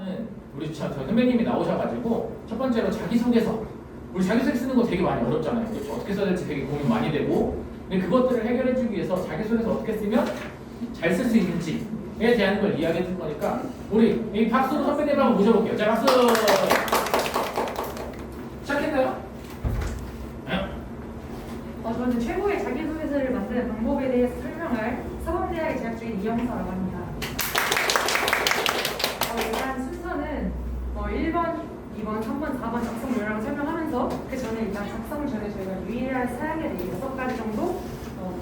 일단은 우리 저 선배님이 나오셔가지고 첫 번째로 자기소개서. 우리 자기소개 쓰는 거 되게 많이 어렵잖아요. 그렇죠? 어떻게 써야 될지 되게 고민 많이 되고. 근데 그것들을 해결해주기 위해서 자기소개서 어떻게 쓰면 잘 쓸 수 있는지에 대한 걸 이야기해 줄 거니까 우리 이 박수로 선배님 한번 모셔볼게요. 자, 박수. 시작했나요? 네. 저는 최고의 자기소개서를 만드는 방법에 대해서 설명할 사범대학에 재학 중인 이영서라고 합니다. 일단 순서는 1번, 2번, 3번, 4번 작성 요령을 설명하면서 그 전에 일단 작성 전에 저희가 유의할 사항에 대해 6가지 정도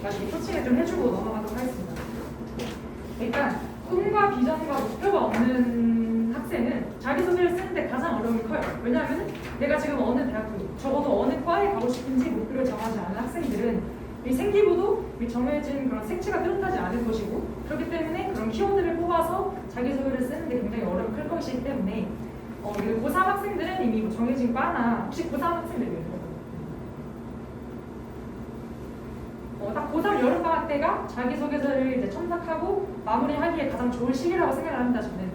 다시 코칭을 좀 해주고 넘어가도록 하겠습니다. 일단 꿈과 비전과 목표가 없는 학생은 자기소개를 쓰는데 가장 어려움이 커요. 왜냐하면 내가 지금 어느 대학교, 적어도 어느 과에 가고 싶은지 목표를 정하지 않은 학생들은 이 생기부도 정해진 그런 색채가 뚜렷하지 않을 것이고, 그렇기 때문에 그런 키워드를 뽑아서 자기소개를 쓰는데 굉장히 어려움이 클 것이기 때문에 그리고 고3 학생들은 이미 정해진 과나, 혹시 고3 학생들이에요? 딱 고3 여름방학 때가 자기소개서를 이제 첨삭하고 마무리하기에 가장 좋은 시기라고 생각을 합니다, 저는.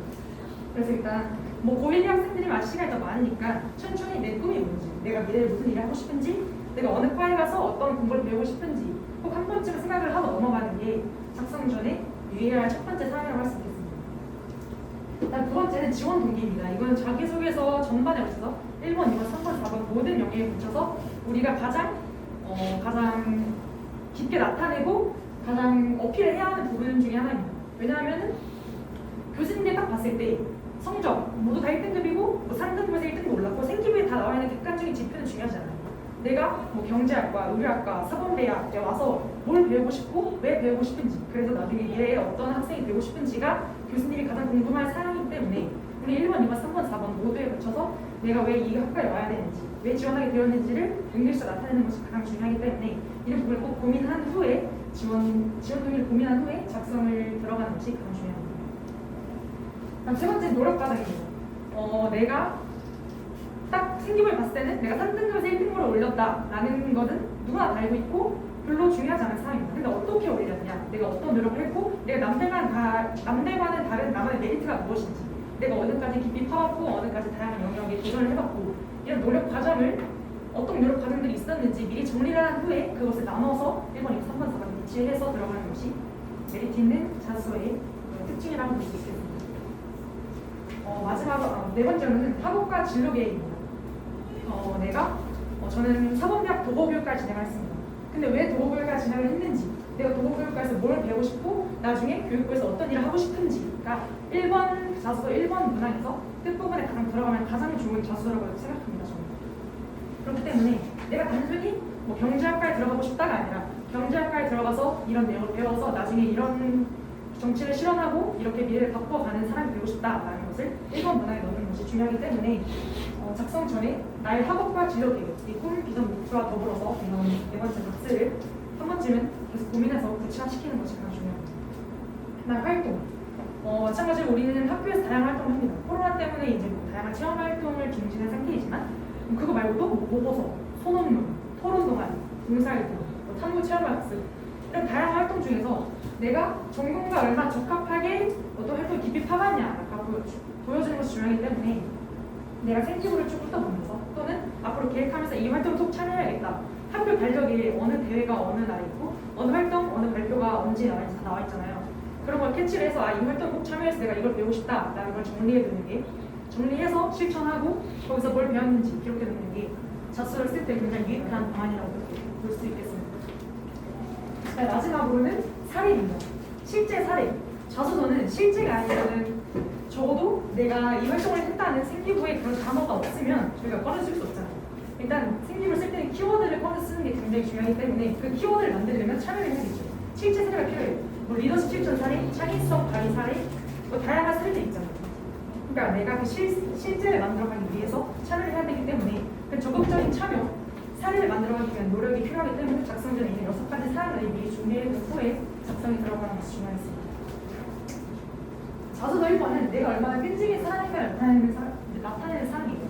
그래서 일단 고1 학생들이 시간이 더 많으니까 천천히 내 꿈이 뭔지, 내가 미래에 무슨 일을 하고 싶은지, 내가 어느 과에 가서 어떤 공부를 배우고 싶은지 꼭 한 번쯤 생각을 하고 넘어가는 게 작성 전에 유의해야 할 첫 번째 사항이라고 할 수 있겠습니다. 일단 두 번째는 지원 동기입니다. 이건 자기소개서 전반에 걸쳐서 1번, 2번, 3번, 4번 모든 명예에 붙여서 우리가 가장 깊게 나타내고 가장 어필을 해야 하는 부분 중에 하나입니다. 왜냐하면 교수님들 딱 봤을 때 성적 모두 다 1등급이고 3등급에서 1등급 올랐고 생기부에 다 나와 있는 객관적인 지표는 중요하지 않아요. 내가 경제학과, 의료학과, 사범대학에 와서 뭘 배우고 싶고 왜 배우고 싶은지, 그래서 나중에 미래에 어떤 학생이 되고 싶은지가 교수님이 가장 궁금한 사항이기 때문에 우리 1번, 2번, 3번, 4번 모두에 붙여서 내가 왜 이 학과에 와야 되는지, 왜 지원하게 되었는지를 연결해서 나타내는 것이 가장 중요하기 때문에 이런 부분을 꼭 고민한 후에 지원 동의를 고민한 후에 작성을 들어가는 것이 가장 중요합니다. 다음 세 번째는 노력 과정입니다. 내가 딱 생기부를 봤을 때는 내가 3등급에서 1등급을 올렸다라는 것은 누구나 다 알고 있고 별로 중요하지 않은 사항입니다. 근데 어떻게 올렸냐, 내가 어떤 노력을 했고, 내가 남들과는 다른 나만의 메리트가 무엇인지, 내가 어느까지 깊이 파봤고 어느까지 다양한 영역에 도전을 해봤고, 이런 노력 과정을 어떤 노력 과정들이 있었는지 미리 정리를 한 후에 그것을 나눠서 1번, 2번, 3번, 4번 배치해서 들어가는 것이 메리트 있는 자소서의 특징이라고 볼 수 있겠습니다. 마지막으로 네 번째로는 학업과 진로 계획입니다. 저는 사범대학 도보교육과를 진행했습니다. 근데 왜 도보교육과를 진행을 했는지, 내가 도보교육과에서 뭘 배우고 싶고 나중에 교육부에서 어떤 일을 하고 싶은지가 1번 자소서 1번 문항에서 끝부분에 가장 들어가면 가장 좋은 자소서라고 생각합니다. 저는. 그렇기 때문에 내가 단순히 경제학과에 들어가고 싶다가 아니라 경제학과에 들어가서 이런 내용을 배워서 나중에 이런 정치를 실현하고 이렇게 미래를 바꿔가는 사람이 되고 싶다라는 것을 1번 문항에 넣는 것이 중요하기 때문에 작성 전에 나의 학업과 진로 계획, 이 꿈, 비전, 목표와 더불어서 이런 네 번째 박스를 한 번쯤은 계속 고민해서 구체화시키는 것이 가장 중요합니다. 그다음 활동. 마찬가지로 우리는 학교에서 다양한 활동을 합니다. 코로나 때문에 이제 다양한 체험 활동을 중지한 상태이지만 그거 말고도 보고서, 소논문, 토론 동아리, 봉사활동, 탐구 체험학습 이런 다양한 활동 중에서 내가 전공과 얼마나 적합하게 어떤 활동을 깊이 파봤냐가 보여주는 것이 중요하기 때문에 내가 생기부를 쭉 훑어보면서 또는 앞으로 계획하면서 이 활동을 꼭 참여해야겠다. 학교 달력에 어느 대회가 어느 날에 있고 어느 활동, 어느 발표가 언제 나와 있는지 다 나와 있잖아요. 그런 걸 캐치를 해서 이 활동 꼭 참여해서 내가 이걸 배우고 싶다라는 걸 정리해두는 게, 정리해서 실천하고 거기서 뭘 배웠는지 기록해두는 게 자소를 쓸 때 굉장히 유익한 방안이라고 볼 수 있겠습니다. 마지막으로는 사례입니다. 실제 사례. 자소서는 실제가 아니면은 적어도 내가 이 활동을 했다는 생기부에 그런 단어가 없으면 저희가 꺼내쓸 수 없잖아요. 일단 생기부를 쓸 때는 키워드를 꺼내 쓰는 게 굉장히 중요하기 때문에 그 키워드를 만들려면 참여를 해야겠죠. 실제 사례가 필요해요. 리더십 실천 사례, 창의성 발휘 사례, 다양한 사례들이 있잖아요. 그러니까 내가 그 실제를 만들어가기 위해서 참여를 해야 되기 때문에 그 적극적인 참여, 사례를 만들어가기 위한 노력이 필요하기 때문에 작성 전에 이런 6가지 사항을 미리 준비해둔 후에 작성에 들어가는 것이 중요했습니다. 자소서 1번은 내가 얼마나 끈질긴 사람인가를 나타내는 사항이에요.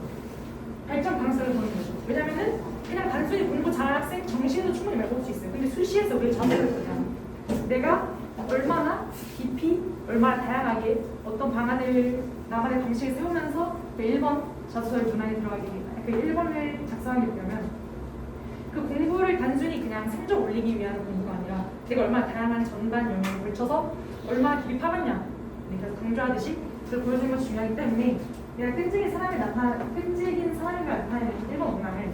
발전 가능성을 보는 거죠. 왜냐면은 그냥 단순히 공부 잘하는 학생 정시에도 충분히 말 볼 수 있어요. 근데 수시에서 왜 자소서를 쓰냐? 내가 얼마나 깊이, 얼마나 다양하게 어떤 방안을 나만의 방식을 세우면서 그 1번 자소서의 문항에 들어가게 됩니다. 그 1번을 작성하게 되면 그 공부를 단순히 그냥 성적 올리기 위한 공부가 아니라 내가 얼마나 다양한 전반 영역에 걸쳐서 얼마나 깊이 파봤냐, 내가 강조하듯이 그걸 보여주는 것이 중요하기 때문에 내가 끈질긴 사람이 나타내는 1번 문항을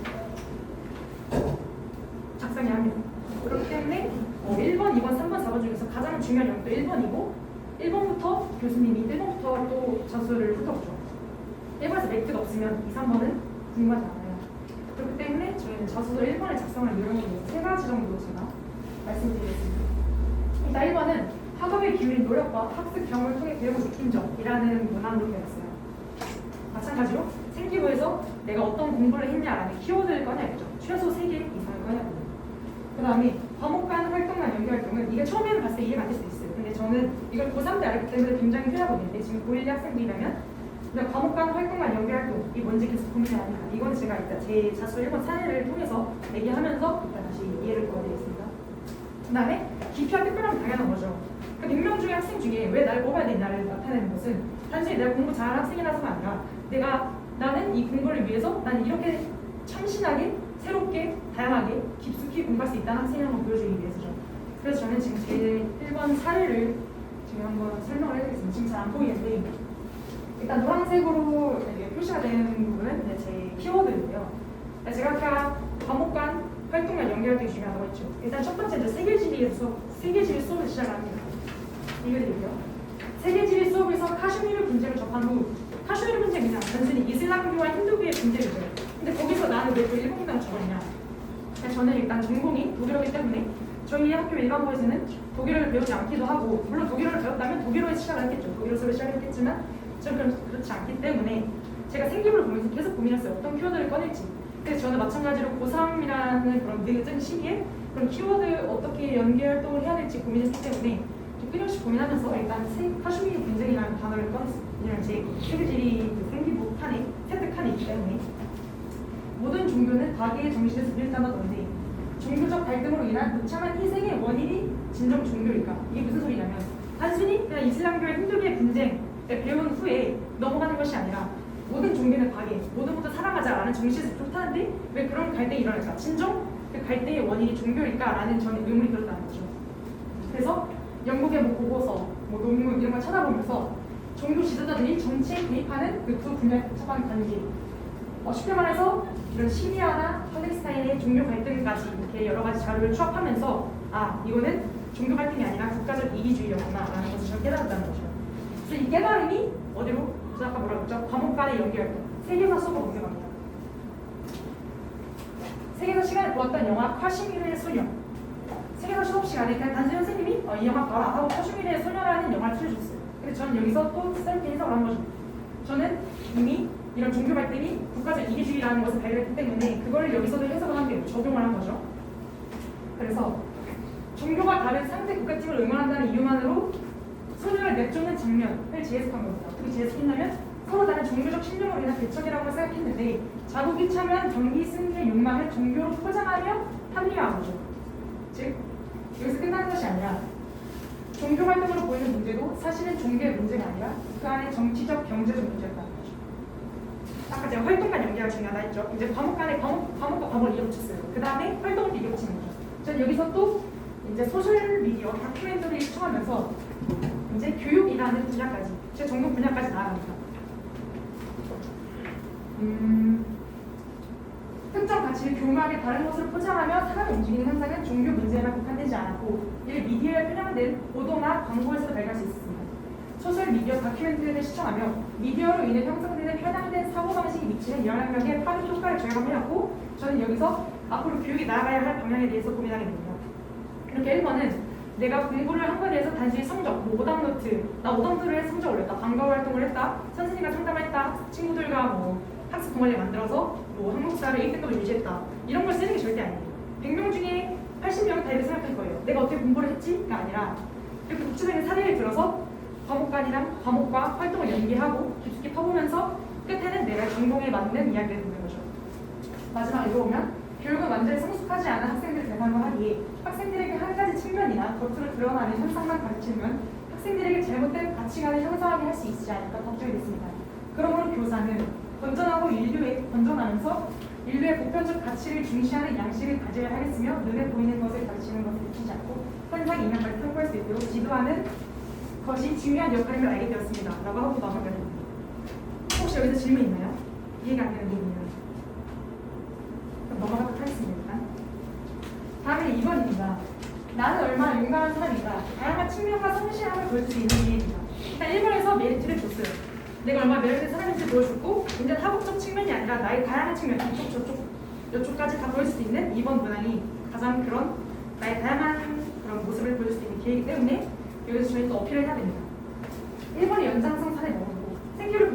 작성해야 합니다. 그렇기 때문에 1번, 2번, 3번, 4번 중에서 가장 중요한 영역도 1번이고 1번부터 교수님이 1번부터 또 자소를 훑어보죠. 1번에서 멘트가 없으면 2, 3번은 궁금하지 않아요. 그렇기 때문에 저희는 자소서 1번을 작성할 요령에 대해서 3가지 정도 제가 말씀드리겠습니다. 일단 1번은 학업에 기울인 노력과 학습 경험을 통해 배우고 느낀 점이라는 문항으로 배웠어요. 마찬가지로 생기부에서 내가 어떤 공부를 했냐라는 키워드를 꺼내야겠죠. 최소 3개 이상을 꺼내야 됩니다. 그 다음에 과목 간 활동과 연계 활동은 이게 처음에는 봤을 때 이해가 안 될 수도 있어요. 근데 저는 이걸 고3 때 알기 때문에 굉장히 편하거든요. 지금 고1 학생들이라면 근데 과목 간 활동과 연계 활동이 뭔지 계속 고민해야 합니다. 이거는 제가 일단 제 자소 1번 사례를 통해서 얘기하면서 일단 다시 이해를 도와드리겠습니다. 그 다음에 기피와 특별함은 당연한 거죠. 그 100명 중에 학생 중에 왜 날 뽑아야 되냐를 나타내는 것은 단순히 내가 공부 잘하는 학생이라서가 아니라 나는 이 공부를 위해서 나는 이렇게 참신하게 새롭게 다양하게 깊숙이 공부할 수 있다는 학생을 한번 보여주기 위해서죠. 그래서 저는 지금 제 1번 사례를 지금 한번 설명을 해드리겠습니다. 지금 잘 안 보이는데 일단 노란색으로 표시가 되는 부분은 제 키워드인데요. 제가 아까 과목 간 활동과 연계활동이 중요하다고 했죠. 일단 첫 번째 이제 세계지리 수업을 시작합니다. 읽어드릴게요. 세계지리 수업에서 카슈미르 분쟁을 접한 후 카슈미르 분쟁은 그냥 단순히 이슬람교와 힌두교의 분쟁이죠. 근데 거기서 나는 왜 또 일본 문항을 적었냐? 저는 일단 전공이 독일어이기 때문에 저희 학교 일반고에서는 독일어를 배우지 않기도 하고 물론 독일어를 배웠다면 독일어에 시작을 했겠죠. 독일어 수업을 시작했겠지만 저는 그렇지 않기 때문에 제가 생기부를 보면서 계속 고민했어요. 어떤 키워드를 꺼낼지. 그래서 저는 마찬가지로 고3이라는 그런 늦은 시기에 그런 키워드 어떻게 연계활동을 해야 될지 고민했기 때문에 좀 끊임없이 고민하면서 일단 카슈미르 분쟁이라는 단어를 꺼냈습니다. 왜냐면 제 세계지리 생기부 칸에 획득칸에 있기 때문에 모든 종교는 과거의 정신에서 비롯한다던데 종교적 갈등으로 인한 무참한 희생의 원인이 진정 종교일까? 이게 무슨 소리냐면 단순히 그냥 이슬람교와 힌두교의 분쟁 배운 후에 넘어가는 것이 아니라 모든 종교는 과거, 모든 것도 사랑하자라는 정신에서 비롯하는데 왜 그런 갈등이 일어날까? 진정 그 갈등의 원인이 종교일까라는 저는 의문이 들었다는 거죠. 그래서 영국의 보고서, 논문 이런 걸 찾아보면서 종교 지도자들이 정치에 개입하는 그 두 분야의 복잡한 관계 쉽게 말해서 이런 시리아나 팔레스타인의 종교 갈등까지 이렇게 여러 가지 자료를 추합하면서 이거는 종교 갈등이 아니라 국가적 이기주의였구나라는 것을 저는 깨달았다는 거죠. 그래서 이 깨달음이 어디로? 제가 아까 뭐라고 했죠? 과목 간의 연계활동, 세계사 수업으로 옮겨갑니다. 세계사 시간에 보았던 영화 카슈미르의 소녀. 세계사 수업 시간에 그냥 단순히 선생님이 이 영화 봐라 하고 카슈미르의 소녀라는 영화를 틀어줬어요. 그래서 저는 여기서 또 셀프 해석을 한 거죠. 저는 이미 이런 종교 갈등이 국가적 이기주의라는 것을 발견했기 때문에 그걸 여기서도 해석을 한 게 적용을 한 거죠. 그래서 종교가 다른 상대 국가팀을 응원한다는 이유만으로 소녀를 내쫓는 장면을 재해석한 겁니다. 어떻게 재해석했냐면 서로 다른 종교적 신념으로 인한 대척이라고 생각했는데 자국이 참여한 경기 승리의 욕망을 종교로 포장하며 합리화한 거죠. 즉 여기서 끝나는 것이 아니라 종교 활동으로 보이는 문제도 사실은 종교의 문제가 아니라 그 안에 정치적, 경제적 문제였다는 거죠. 아까 제가 활동과 연계가 중요하다 했죠. 이제 과목 간에 과목과 과목을 이어붙였어요. 그 다음에 활동을 이어붙이는 거죠. 저는 여기서 또 이제 소셜미디어 다큐멘터리를 시청하면서 이제 교육이라는 분야까지, 제 전공 분야까지 나아갑니다. 특정 가치를 교묘하게 다른 것으로 포장하며 사람이 움직이는 현상은 종교 문제에만 국한되지 않았고 이를 미디어에 편향된 보도나 광고에서도 발견할 수 있습니다. 소셜미디어 다큐멘터리를 시청하며 미디어로 인해 형성되는 편향된 사고방식이 미치는 영향력에 파급 효과를 절감해왔고 저는 여기서 앞으로 교육이 나아가야 할 방향에 대해서 고민하게 됩니다. 이렇게 1번은 내가 공부를 한 거에 대해서 단순히 성적, 오답노트, 나 오답노트를 해서 성적 올렸다, 방과 활동을 했다, 선생님과 상담했다, 친구들과 학습 동아리 만들어서 한국사를 1등급을 유지했다 이런 걸 쓰는 게 절대 아니에요. 100명 중에 80명은 다 이렇게 생각할 거예요. 내가 어떻게 공부를 했지가 아니라 이렇게 구체적인 사례를 들어서 과목간이랑 과목과 활동을 연계하고 깊숙이 파보면서 끝에는 내가 전공에 맞는 이야기를 듣는 거죠. 마지막 읽어보면 교육은 완전히 성숙하지 않은 학생들을 대상으로 하기에 학생들에게 한 가지 측면이나 겉으로 드러나는 현상만 가르치면 학생들에게 잘못된 가치관을 형성하게 할 수 있지 않을까 걱정이 됐습니다. 그러므로 교사는 건전하면서 인류의 보편적 가치를 중시하는 양식을 가져야 하겠으며 눈에 보이는 것을 가르치는 것을 잊지 않고 현상 인양까지 탐구할 수 있도록 지도하는 것이 중요한 역할임을 알게 되었습니다. 라고 하고 넘어가야 됩니다. 혹시 여기서 질문 있나요? 이해가 안 되는 부분이요. 넘어가도록 하겠습니다. 일단. 다음은 2번입니다. 나는 얼마나 용감한 사람인가? 다양한 측면과 성실함을 보여줄 수 있는 이해입니다. 일단 1번에서 메리트를 줬어요. 내가 얼마나 매력있는 사람인지 보여줬고, 이제 학업적 측면이 아니라 나의 다양한 측면, 이쪽, 저쪽, 이쪽까지 다 보여줄 수 있는 2번 문항이 가장 그런 나의 다양한 그런 모습을 보여줄 수 있는 기회이기 때문에 여기서 저희는 또 어필을 해야 됩니다. 1번의 연장성 사례 넣어주고 생기부를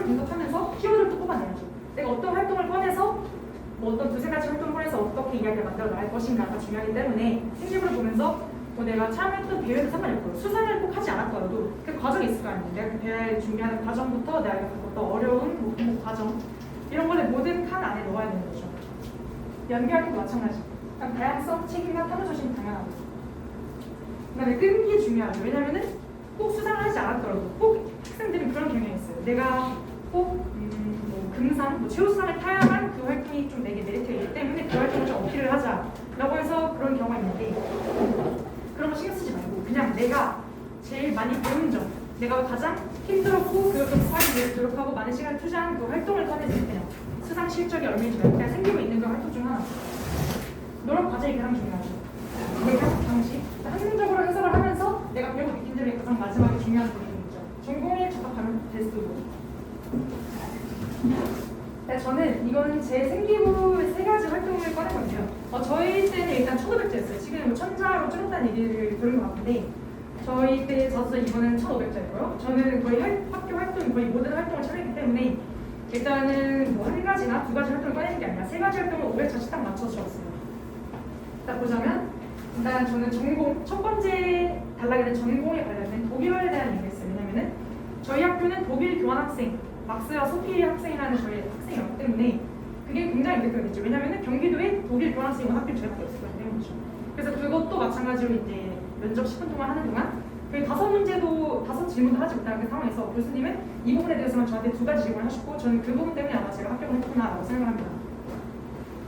분석하면서 키워드를 또 뽑아내야죠. 내가 어떤 활동을 꺼내서 뭐 어떤 두세 가지 활동을 꺼내서 어떻게 이야기를 만들어 나갈 것인가가 중요하기 때문에 생기부를 보면서 뭐 내가 참여했던 대회도 상관이 없고 수상을 꼭 하지 않았더라도 그 과정이 있을 거 아니에요. 내가 그 대회를 준비하는 과정부터 내가 겪었던 어려운 뭐 과정 이런 거를 모든 칸 안에 넣어야 되는 거죠. 연기활동도 마찬가지. 다양성, 책임감, 타로조심이 당연하고 그다음에 끈기 중요하죠. 왜냐면은 꼭 수상을 하지 않았더라도 꼭 학생들은 그런 경향이 있어요. 내가 꼭 뭐 금상, 뭐 최우수상을 타야만 그 활동이 좀 내게 메리트가 있기 때문에 그 활동을 좀 어필을 하자라고 해서 그런 경우가 있는데 그런 거 신경 쓰지 말고 그냥 내가 제일 많이 배운 점, 내가 가장 힘들었고 그걸 좀 하기 위해서 노력하고 많은 시간을 투자한 그 활동을 꺼내주면 돼요. 수상 실적이 얼마인지 말고 그냥 생기고 있는 그 활동 중 하나. 노력 과정이 가장 중요하죠. 내가 방식, 한정적으로 해석을 하면서 내가 배우고 느낀 점이 가장 마지막에 중요한 부분이죠. 전공에 적합하면 베스트고. 저는 이건 제 생기부 3가지 활동을 꺼내거든요. 저희 때는 일단 1500자였어요. 지금 1000자로 줄었다는 얘기를 들은 것 같은데 저희 때 저서 이번엔 1500자이고요. 저는 거의 학교 활동, 거의 모든 활동을 참여했기 때문에 일단은 뭐 1가지나 2가지 활동을 꺼내는 게 아니라 3가지 활동을 500자씩 딱 맞춰서 적었어요. 딱 보자면 일단 저는 전공, 첫 번째 달라게 된 전공에 관련된 독일어에 대한 얘기를 했어요. 왜냐면은 저희 학교는 독일 교환학생 막스와 소피 학생이라는 저희 학생이었기 때문에 그게 굉장히 느껴졌죠. 왜냐면은 경기도에 독일 교환학생이 학교 저희밖에 없었기 때문이죠. 그래서 그것도 마찬가지로 이제 면접 10분 동안 하는 동안 그 5문제도 5질문도 하지 못하는 그 상황에서 교수님은 이 부분에 대해서만 저한테 2가지 질문을 하셨고 저는 그 부분 때문에 아마 제가 합격을 했구나라고 생각합니다.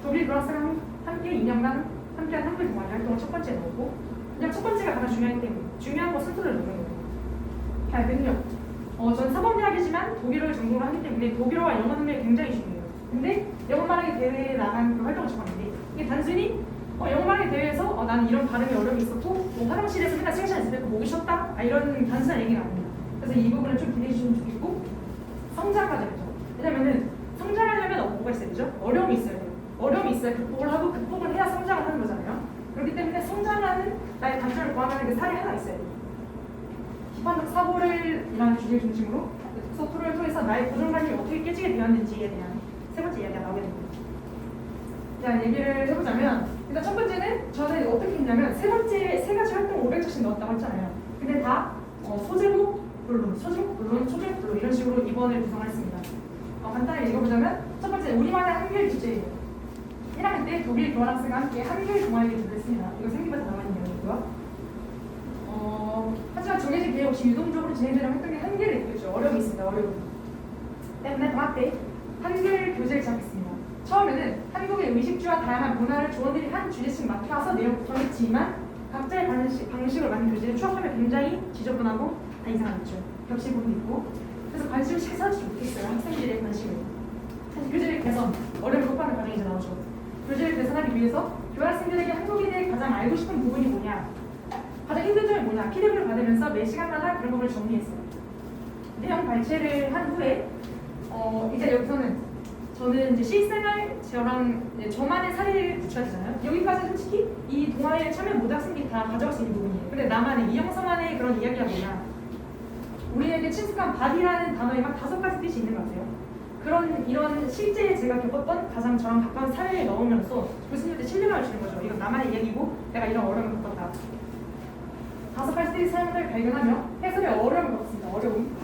독일 교환학생과 함께 2년간 함께한 한글 동아리 활동을 첫 번째 넣었고 그냥 첫 번째가 가장 중요하기 때문에 중요한 거 순서를 넣는 거예요. 능력. 저는 사범대학이지만 독일어를 전공을 하기 때문에 독일어와 영어 능력이 굉장히 중요해요. 근데 영어 말하기 대회에 나간 그 활동을 적었는데 이게 단순히 영어 말하기 대회에서 나는 이런 발음에 어려움이 있었고 뭐 화장실에서 맨날 시간 있을 때 목이 쉬었다 이런 단순한 얘기가 아닙니다. 그래서 이 부분을 좀 기대해 주시면 좋겠고 성장 과정이죠. 왜냐면은 성장하려면 뭐가 있어야 되죠? 어려움이 있어야 돼요. 어려움이 있어야 극복을 하고 극복을 해야 성장을 하는 거잖아요. 그렇기 때문에 성장하는 나의 단점을 보완하는 그 살이 하나 있어야 돼요. 비판적 사고를 이라는 주제를 중심으로 독서 토론을 통해서 나의 고정관념이 어떻게 깨지게 되었는지에 대한 3번째 이야기가 나오게 됩니다. 자, 얘기를 해보자면 일단 첫 번째는 저는 어떻게 했냐면 3가지 활동 500자씩 넣었다고 했잖아요. 근데 다 소제목, 본론, 소제목, 본론, 소제목, 본론 이런 식으로 2번을 구성을 했습니다. 간단하게 읽어보자면 첫 번째 우리만의 한글 주제예요. 1학년 때 독일 교환학생과 함께 한글 동아리를 준비했습니다. 이거 생기부에서 나와 있는 내용이고요. 하지만 정해진 계획 없이 유동적으로 진행되는 활동에 한계를 느꼈죠. 어려움이 있습니다. 어려움 때문에 방학 때 한글 교재를 시작했습니다. 처음에는 한국의 의식주와 다양한 문화를 조원들이 한 주제씩 맡아서 내용 구성했지만 각자의 방식을 만든 교재를 추억하면 굉장히 지저분하고 다 이상하겠죠. 겹칠 부분이 있고 그래서 관심을 식사하지 못했어요. 학생들의 관심을. 사실 교재를 개선, 어려움을 극복하는 과정이 이제 나오죠. 교재를 개선하기 위해서 교환생들에게 한국인의 가장 알고 싶은 부분이 뭐냐, 가장 힘든 점이 뭐냐, 피드백을 받으면서 매 시간마다 그런 부분을 정리했어요. 내용 발췌를 한 후에 이제 여기서는 저는 이제 실생활 저만의 사례를 붙여야 되잖아요. 여기까지 솔직히 이 동아리에 참여 모든 학생들이 다 가져갈 수 있는 부분이에요. 근데 나만의 이영서만의 그런 이야기가 뭐냐, 우리에게 친숙한 바디라는 단어에 막 5가지 뜻이 있는 것 같아요. 이런 실제 제가 겪었던 가장 저랑 가까운 사례를 넣으면서 교수님한테 신뢰감을 주는 거죠. 이건 나만의 이야기고 내가 이런 어려움을 겪었다. 5가지 뜻의 사용을 발견하며 해설에 어려움을 겪었습니다. 어려움.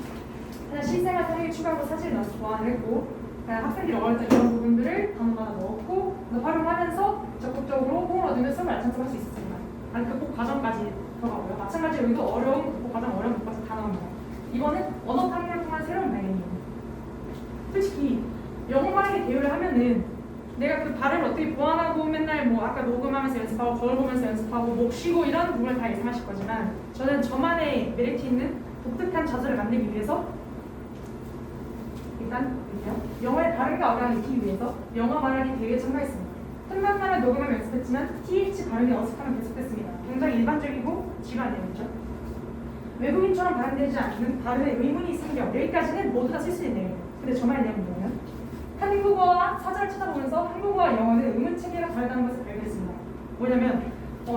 그냥 실생활 사례를 추가하고 사진을 넣어서 보완을 했고 그냥 학생들이 어려웠던 이런 부분들을 단어마다 넣었고 활용하면서 적극적으로 호응을 얻으며 수업을 알찬 할 수 있었습니다. 극복 과정까지 들어가고요. 마찬가지로 여기도 어려운 극복, 가장 어려운 극복까지 다 나옵니다. 이거는 언어 탐구를 통한 새로운 발견이에요. 솔직히 영어만하게 대유를 하면은 내가 그 발음을 어떻게 보완하고 맨날 뭐 아까 녹음하면서 연습하고 거울 보면서 연습하고 목 쉬고 이런 부분을 다 예상하실 거지만 저는 저만의 메리트 있는 독특한 자세를 만들기 위해서 일단 영어의 발음과 어감을 익히기 위해서 영어 말하기 대회에 참가했습니다. 틈만나면 녹음하며 연습했지만 TH 발음이 어색하면 계속됐습니다. 굉장히 일반적이고 지루한 내용이죠. 외국인처럼 발음되지 않는 발음에 의문이 생겨 여기까지는 모두 다 쓸 수 있는 내용이에요. 근데 저만의 내용은 뭐냐면 한국어와 사전을 찾아보면서 한국어와 영어는 의문 체계가 다르다는 것을 발견했습니다. 뭐냐면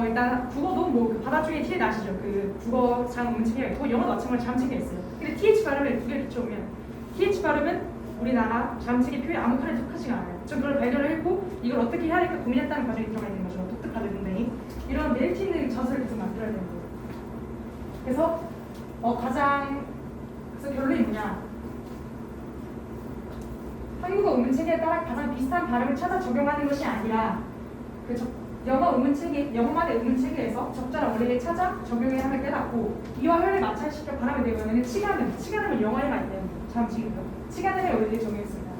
일단 국어도 뭐그 바다 쪽에 TH 아시죠? 그 국어 장 의문 체계가 있고 영어도 마찬가지로 장 체계가 있어요. 근데 TH 발음을 두 개를 비춰보면 TH 발음은 우리나라 잠식의 표현 아무 칸에 속하지가 않아요. 저 그걸 발견을 했고 이걸 어떻게 해야 할까 고민했다는 과정이 들어가 있는 거죠. 독특하게 굉장히 이런 메리트 있는 자세를 계속 만들어야 되는 거예요. 그래서 그래서 결론이 뭐냐? 한국어 의문 체계에 따라 가장 비슷한 발음을 찾아 적용하는 것이 아니라 영어 의문 체계, 영어만의 의문 체계에서 적절한 원리를 찾아 적용해야 함을 깨닫고 이와 혈을 마찰시켜 발음이 되면 치간음은 영어에가 있대요. 잠식이고요. 치간음의 원리를 적용했습니다.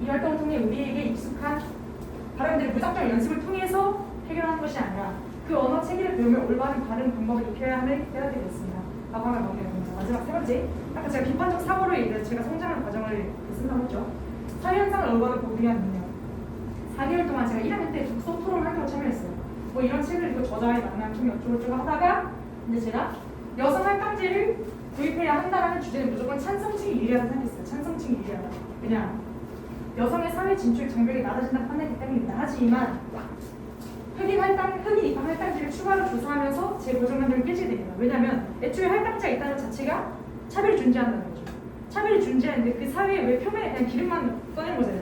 이 활동을 통해 우리에게 익숙한 발음들을 무작정 연습을 통해서 해결하는 것이 아니라 그 언어 체계를 배우며 올바른 발음 방법을 익혀야 함을 깨닫게 됐습니다. 라고 하면 넘겨갑니다. 마지막 세 번째, 아까 제가 비판적 사고로 인해 제가 성장하는 과정을 쓴다고 했죠. 사회현상을 올바르게 보기 위한 능력. 4개월 동안 제가 1학년 때 독서 토론 활동을 참여했어요. 뭐 이런 책을 읽고 저자의 만남 좀 어쩌고저쩌고 하다가 이제 제가 여성 할당제를 도입해야 한다는 주제는 무조건 찬성층이 유리하다고 생각했어요. 찬성층이 유리하다. 그냥 여성의 사회 진출 장벽이 낮아진다고 판단했기 때문입니다. 하지만 흑인 입학 할당제를 추가로 조사하면서 제 고정관념을 깨지게 됩니다. 왜냐하면 애초에 할당제가 있다는 자체가 차별을 존재한다는 거죠. 차별이 존재하는데 그 사회의 왜 표면에 그냥 기름만 꺼내는 거잖아요.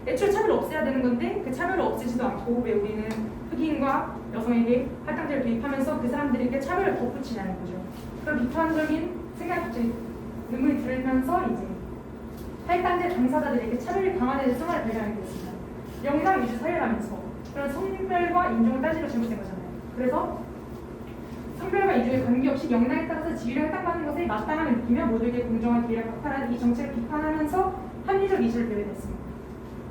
애초에 차별을 없애야 되는 건데 그 차별을 없애지도 않고 왜 우리는 흑인과 여성에게 할당제를 도입하면서 그 사람들에게 차별을 덧붙이냐는 거죠. 그런 비판적인 생각이 의문이 들면서 이제 할당제 당사자들에게 차별이 강화되는 생활을 발견하게 됐습니다. 영상 위주 사회라면서 그런 성별과 인종을 따지고 잘못된 거잖아요. 그래서 성별과 인종에 관계없이 영향에 따라서 지위를 할당받는 것에 마땅함을 느끼며 모두에게 공정한 기회를 박탈하는 이 정책을 비판하면서 합리적 이슈를 배우게 됐습니다.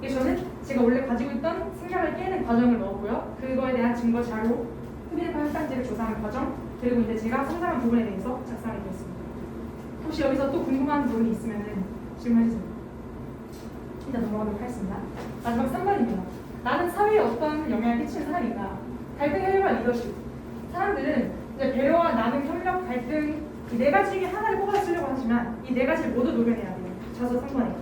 이게 저는 제가 원래 가지고 있던 생각을 깨는 과정을 넣었고요. 그거에 대한 증거 자료, 흑인 할당제를 조사하는 과정, 그리고 이제 제가 성장한 부분에 대해서 작성하게 되었습니다. 혹시 여기서 또 궁금한 부분이 있으면 질문해주세요. 일단 넘어가도록 하겠습니다. 마지막 3번입니다. 나는 사회에 어떤 영향을 끼치는 사람인가? 갈등 해결과 리더십. 사람들은 이제 배려와 나눔, 협력, 갈등 이 네 가지 중에 하나를 뽑아 쓰려고 하지만 이 네 가지를 모두 녹여내야 돼요. 자서 3번에.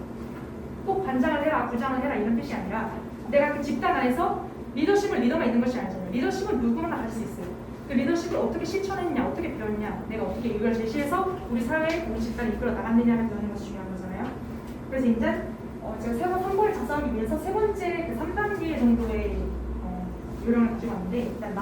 꼭 반장을 해라, 부장을 해라 이런 뜻이 아니라 내가 그 집단 안에서 리더십을 리더만 있는 것이 아니잖아요. 리더십은 누구나 가질 수 있어요. 그 리더십을 어떻게 실천했냐, 어떻게 배웠냐, 내가 어떻게 이걸 제시해서 우리 사회에 우리 집단을 이끌어 나갔느냐를 배우는 것이 중요한 거잖아요. 그래서 이제 제가 세번 선거를 작성하기 위해서 세 번째 그 3단계 정도의 요령을 가지고 왔는데 일단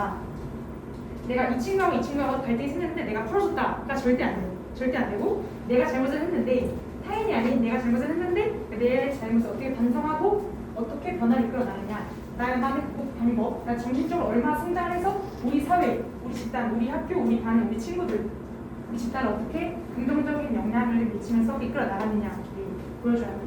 내가 이 친구하고 갈등이 생겼는데 내가 풀어줬다가 절대 안 돼요. 절대 안 되고 내가 잘못을 했는데 타인이 아닌 내가 잘못을 했는데 내 잘못을 어떻게 반성하고 어떻게 변화를 이끌어 나가냐 나만의 극복 방법, 나 정신적으로 얼마나 성장해서 우리 사회, 우리 집단, 우리 학교, 우리 반, 우리 친구들 우리 집단을 어떻게 긍정적인 영향을 미치면서 이끌어 나가느냐 보여줘야 합니다.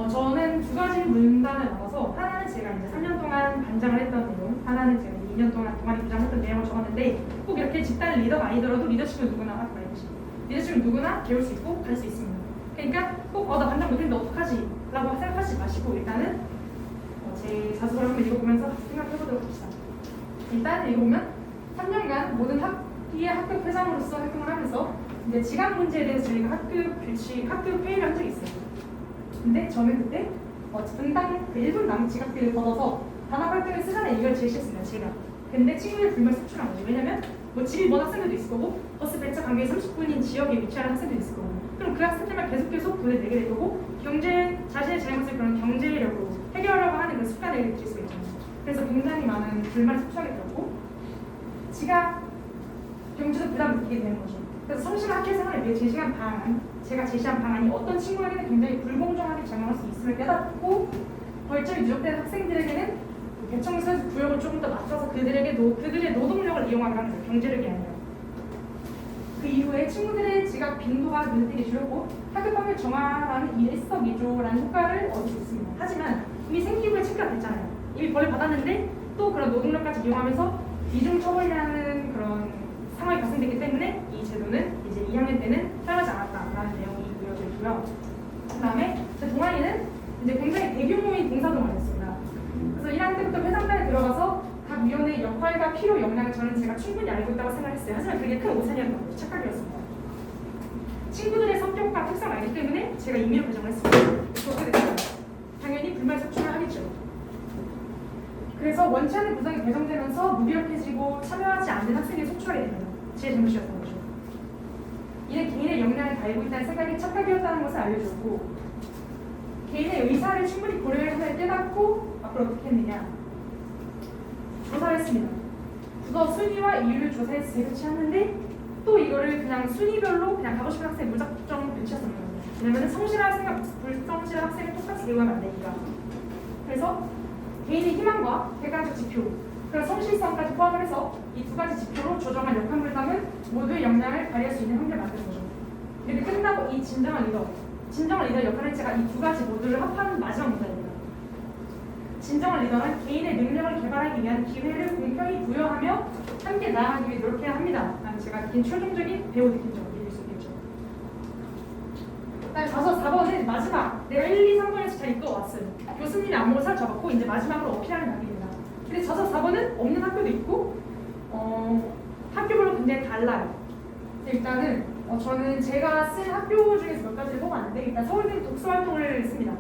저는 두 가지 문단을 나눠서 하나는 제가 이제 3년 동안 반장을 했던 내용, 하나는 제가 2년 동안 동아리 부장을 했던 내용을 적었는데 꼭 이렇게 집단의 리더가 아니더라도 리더십은 누구나 리더십은 누구나 배울 수 있고 갈 수 있습니다. 그러니까 꼭 나 반장 못했는데 어떡하지? 라고 생각하지 마시고 일단은 제 자소를 한번 읽어보면서 생각해보도록 합시다. 일단 읽어보면 3년간 모든 학기의 학급 회장으로서 활동을 하면서 이제 지각 문제에 대해서 저희가 학급 회의를 한 적이 있어요. 근데 저는 그때 분당 그 1분 남은 지각비를 걷어서 단합 활동에 쓰자는 이걸 제시했습니다. 제가. 근데 친구들 불만 색출한 거죠. 왜냐면 집이 먼 학생들도 있을 거고 버스 배차 간격이 30분인 지역에 위치하는 학생들도 있을 거고 그럼 그 학생들만 계속해서 돈을 내게 될 거고 자신의 잘못을 그런 경제력으로 해결하려고 하는 그 습관을 들일 수가 있잖아요. 그래서 굉장히 많은 불만을 색출하게 되었고 지각 경제적 부담을 느끼게 되는 거죠. 그래서 성실한 학교 생활을 위해 제가 제시한 방안이 어떤 친구에게는 굉장히 불공정하게 작용할 수 있음을 깨닫고 벌점이 누적된 학생들에게는 대청소에서 구역을 조금 더 맞춰서 그들의 노동력을 이용하게 합니다. 경제력이 아니라. 그 이후에 친구들의 지각 빈도가 눈에 띄게 줄었고 학교 방을 정화라는 일석이조라는 효과를 얻을 수 있습니다. 하지만 이미 생기 후에 체크가 됐잖아요. 이미 벌을 받았는데 또 그런 노동력까지 이용하면서 이중 처벌이라는 그런 상황이 발생됐기 때문에 이 제도는 이제 2학년 때는 사용하지 않았다라는 내용이 이어져 있고요. 그 다음에 제 동아리는 이제 굉장히 대규모인 봉사동아리였습니다. 그래서 1학년 때부터 회장단에 들어가서 각 위원회의 역할과 필요 역량을 저는 제가 충분히 알고 있다고 생각했어요. 하지만 그게 큰 오산이었던 거죠. 착각이었습니다. 친구들의 성격과 특성을 알기 때문에 제가 임의로 배정을 했습니다. 그렇게 됐어요. 당연히 불만 소출을 하겠죠. 그래서 원치 않는 구성이 배정되면서 무기력해지고 참여하지 않는 학생이 속출하게 됩니다. 제 잘못이었던 거죠. 이는 개인의 역량을 달고 있다는 생각이 착각이었다는 것을 알려줬고 개인의 의사를 충분히 고려함을 깨닫고 앞으로 어떻게 했느냐 조사를 했습니다. 국어 순위와 이유를 조사해서 배치했는데 또 이거를 그냥 순위별로 그냥 가고 싶은 학생 무작정 배치했습니다. 왜냐면 성실한 학생과 불성실한 학생을 똑같이 대우하면 안 되니까. 그래서 개인의 희망과 객관적 지표, 그리고 성실성까지 포함을 해서 이 두 가지 지표로 조정한 역할 분담은 모두의 역량을 발휘할 수 있는 환경을 만드는 거죠. 이렇게 끝나고 이 진정한 리더 역할을 제가 이 두 가지 모두를 합하는 마지막 문제입니다. 진정한 리더는 개인의 능력을 개발하기 위한 기회를 공평히 부여하며 함께 나아가기 위해 노력해야 합니다. 라는 제가 느낀 최종적인 배우 느낀 점을 얘기할 수 있겠죠. 그다음에 4번은 마지막 내가 1, 2, 3번에서 잘 이끌어왔어요. 교수님이 안목을 살 잡았고 이제 마지막으로 어필하는 단계입니다. 근데 4번은 없는 학교도 있고 학교별로 굉장히 달라요. 일단은 저는 제가 쓴 학교 중에서 몇 가지를 뽑았는데 일단 서울대 독서 활동을 씁니다.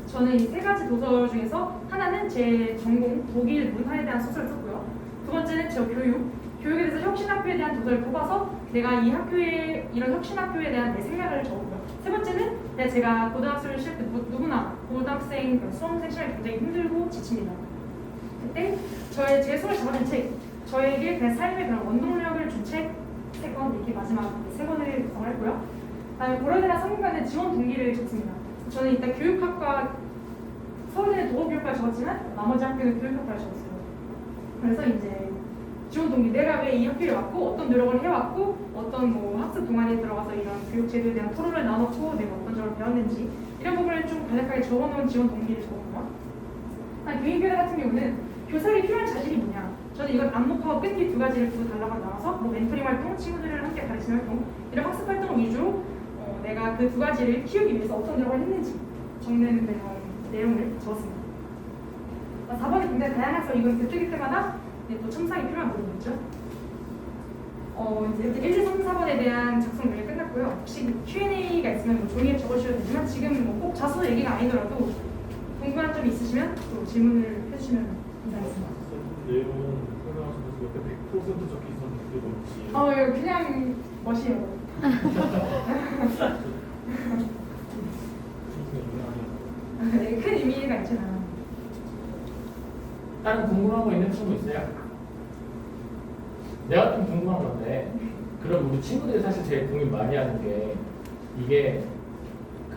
저는 이 세 가지 도서 중에서 하나는 제 전공 독일 문화에 대한 소설을 썼고요. 두 번째는 저 교육에 대해서 혁신학교에 대한 도서를 뽑아서 내가 이 학교에 이런 혁신학교에 대한 내 생각을 적었고요. 세 번째는 제가 고등학교를 시작 때 누구나 고등학생 수험생 시간이 굉장히 힘들고 지칩니다. 그때 제 손을 잡아낸 책, 저에게 그냥 삶의 그런 원동력을 준 책 3권, 이렇게 마지막 3권을 구성을 했고요. 그다음에 고려대나 성균관의 지원 동기를 적습니다. 저는 일단 교육학과 서울대는 도어교육과를 적었지만 나머지 학교는 교육학과를 적었어요. 그래서 이제 지원 동기, 내가 왜 이 학교에 왔고 어떤 노력을 해왔고 어떤 학습 동아리에 들어가서 이런 교육 제도에 대한 토론을 나눴고 내가 어떤 점을 배웠는지 이런 부분을 좀 간략하게 적어놓은 지원 동기를 적었고요. 교인교대 같은 경우는 교사에게 필요한 자질이 뭐냐? 저는 이걸 안목하고 끈기 두 가지를 두 단락으로 나눠서 멘토링 활동, 친구들을 함께 가르치는 활동 이런 학습 활동 위주로 내가 그 두 가지를 키우기 위해서 어떤 노력을 했는지 적는 내용을 적었습니다. 4번은 굉장히 다양해서 이건 그때기 때마다 또 첨삭이 필요한 부분이죠. 이제 이렇게 1, 2, 3, 4번에 대한 작성 논의가 끝났고요. 혹시 Q&A가 있으면 종이에 적어주셔도 되지만 지금 꼭 자소 얘기가 아니더라도 궁금한 점이 있으시면 또 질문을 해주시면 감사하겠습니다. 내용 설명하시면서 옆에 100% 적혀 있었는데 뭔지. 이거 그냥 멋이에요. 네, 큰 의미가 있잖아. 다른 궁금한 거 있는 친구 있어요? 내가 좀 궁금한 건데 그럼 우리 친구들이 사실 제일 고민 많이 하는 게 이게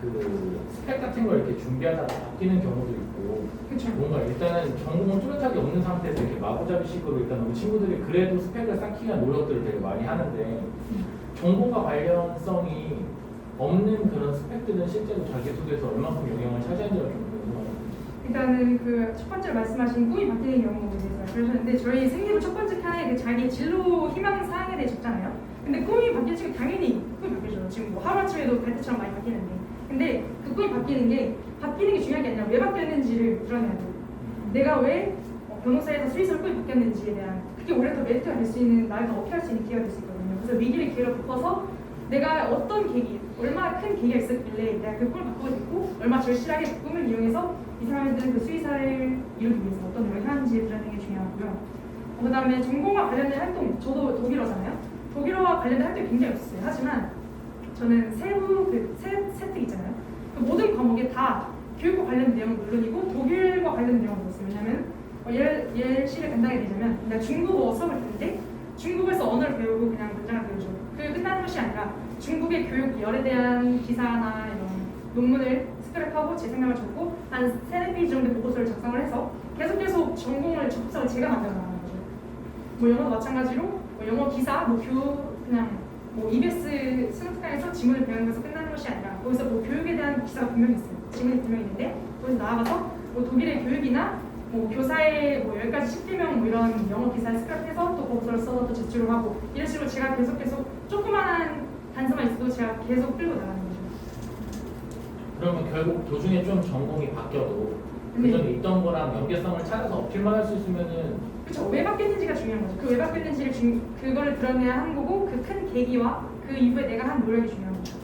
그 스펙 같은 걸 이렇게 준비하다가 바뀌는 경우도 있고 그쵸. 뭔가 일단은 전공은 뚜렷하게 없는 상태에서 이렇게 마구잡이식으로 일단 우리 친구들이 그래도 스펙을 쌓기 위한 노력들을 되게 많이 하는데 전공과 관련성이 없는 그런 스펙들은 실제로 자기소개에서 얼마큼 영향을 차지하는지가 좀 궁금해요. 일단은 그 첫 번째로 말씀하신 꿈이 바뀌는 경우에 대해서 그러셨는데 저희 생기부 첫 번째 칸에 그 자기 진로 희망 사항에 대해 적잖아요. 근데 꿈이 바뀌는 당연히 꿈이 바뀌죠. 지금 하루아침에도 갈 때처럼 많이 바뀌는데 근데 그 꿈이 바뀌는 게 중요한 게 아니라 왜 바뀌었는지를 드러내야 돼요. 내가 왜 변호사에서 수의사로 꿈이 바뀌었는지에 대한 그게 오히려 더 메리트가 될 수 있는 나를 더 어필할 수 있는 기회가 될 수 있거든요. 그래서 위기를 기회로 바꿔서 내가 어떤 계기, 얼마나 큰 계기가 있었길래 내가 그 꿈을 바꾸게 됐고 얼마나 절실하게 그 꿈을 이용해서 이 사람들은 그 수의사를 이루기 위해서 어떤 노력을 하는지 드러내는 게 중요하고요. 그 다음에 전공과 관련된 활동, 저도 독일어잖아요. 독일어와 관련된 활동이 굉장히 없었어요. 하지만 저는 세부 세특 있잖아요. 그 모든 과목에 다 교육과 관련된 내용은 물론이고 독일과 관련된 내용은 없었어요. 왜냐면 예시를 간단하게 드리자면 내가 중국어 수업을 듣는데 중국에서 언어를 배우고 그냥 문장을 배우죠. 그게 끝나는 것이 아니라 중국의 교육 열에 대한 기사나 이런 논문을 스크랩하고 제 생각을 적고 한 3-4페이지 정도 보고서를 작성을 해서 계속 전공을 적극적으로 제가 만들어 나가는 거죠. 뭐 영어도 마찬가지로 뭐 영어 기사, 뭐 그냥 뭐 EBS 수능특강에서 지문을 배우는 것에서 끝나는 것이 아니라 거기서 뭐 교육에 대한 기사가 분명히 있어요. 지문이 분명히 있는데 거기서 나아가서 뭐 독일의 교육이나 뭐 교사의 뭐 10가지 10개명 뭐 이런 영어 기사를 스크랩해서 또 거기서 써서 또 제출을 하고 이런 식으로 제가 계속 조그마한 단서만 있어도 제가 계속 끌고 나가는 거죠. 그러면 결국 도중에 좀 전공이 바뀌어도 네. 그전에 있던 거랑 연계성을 찾아서 어필만 할 수 있으면은 그렇죠. 왜 바뀌었는지가 중요한 거죠. 그 왜 바뀌었는지를 그거를 드러내야 하는 거고 그 큰 계기와 그 이후에 내가 한 노력이 중요한 거죠.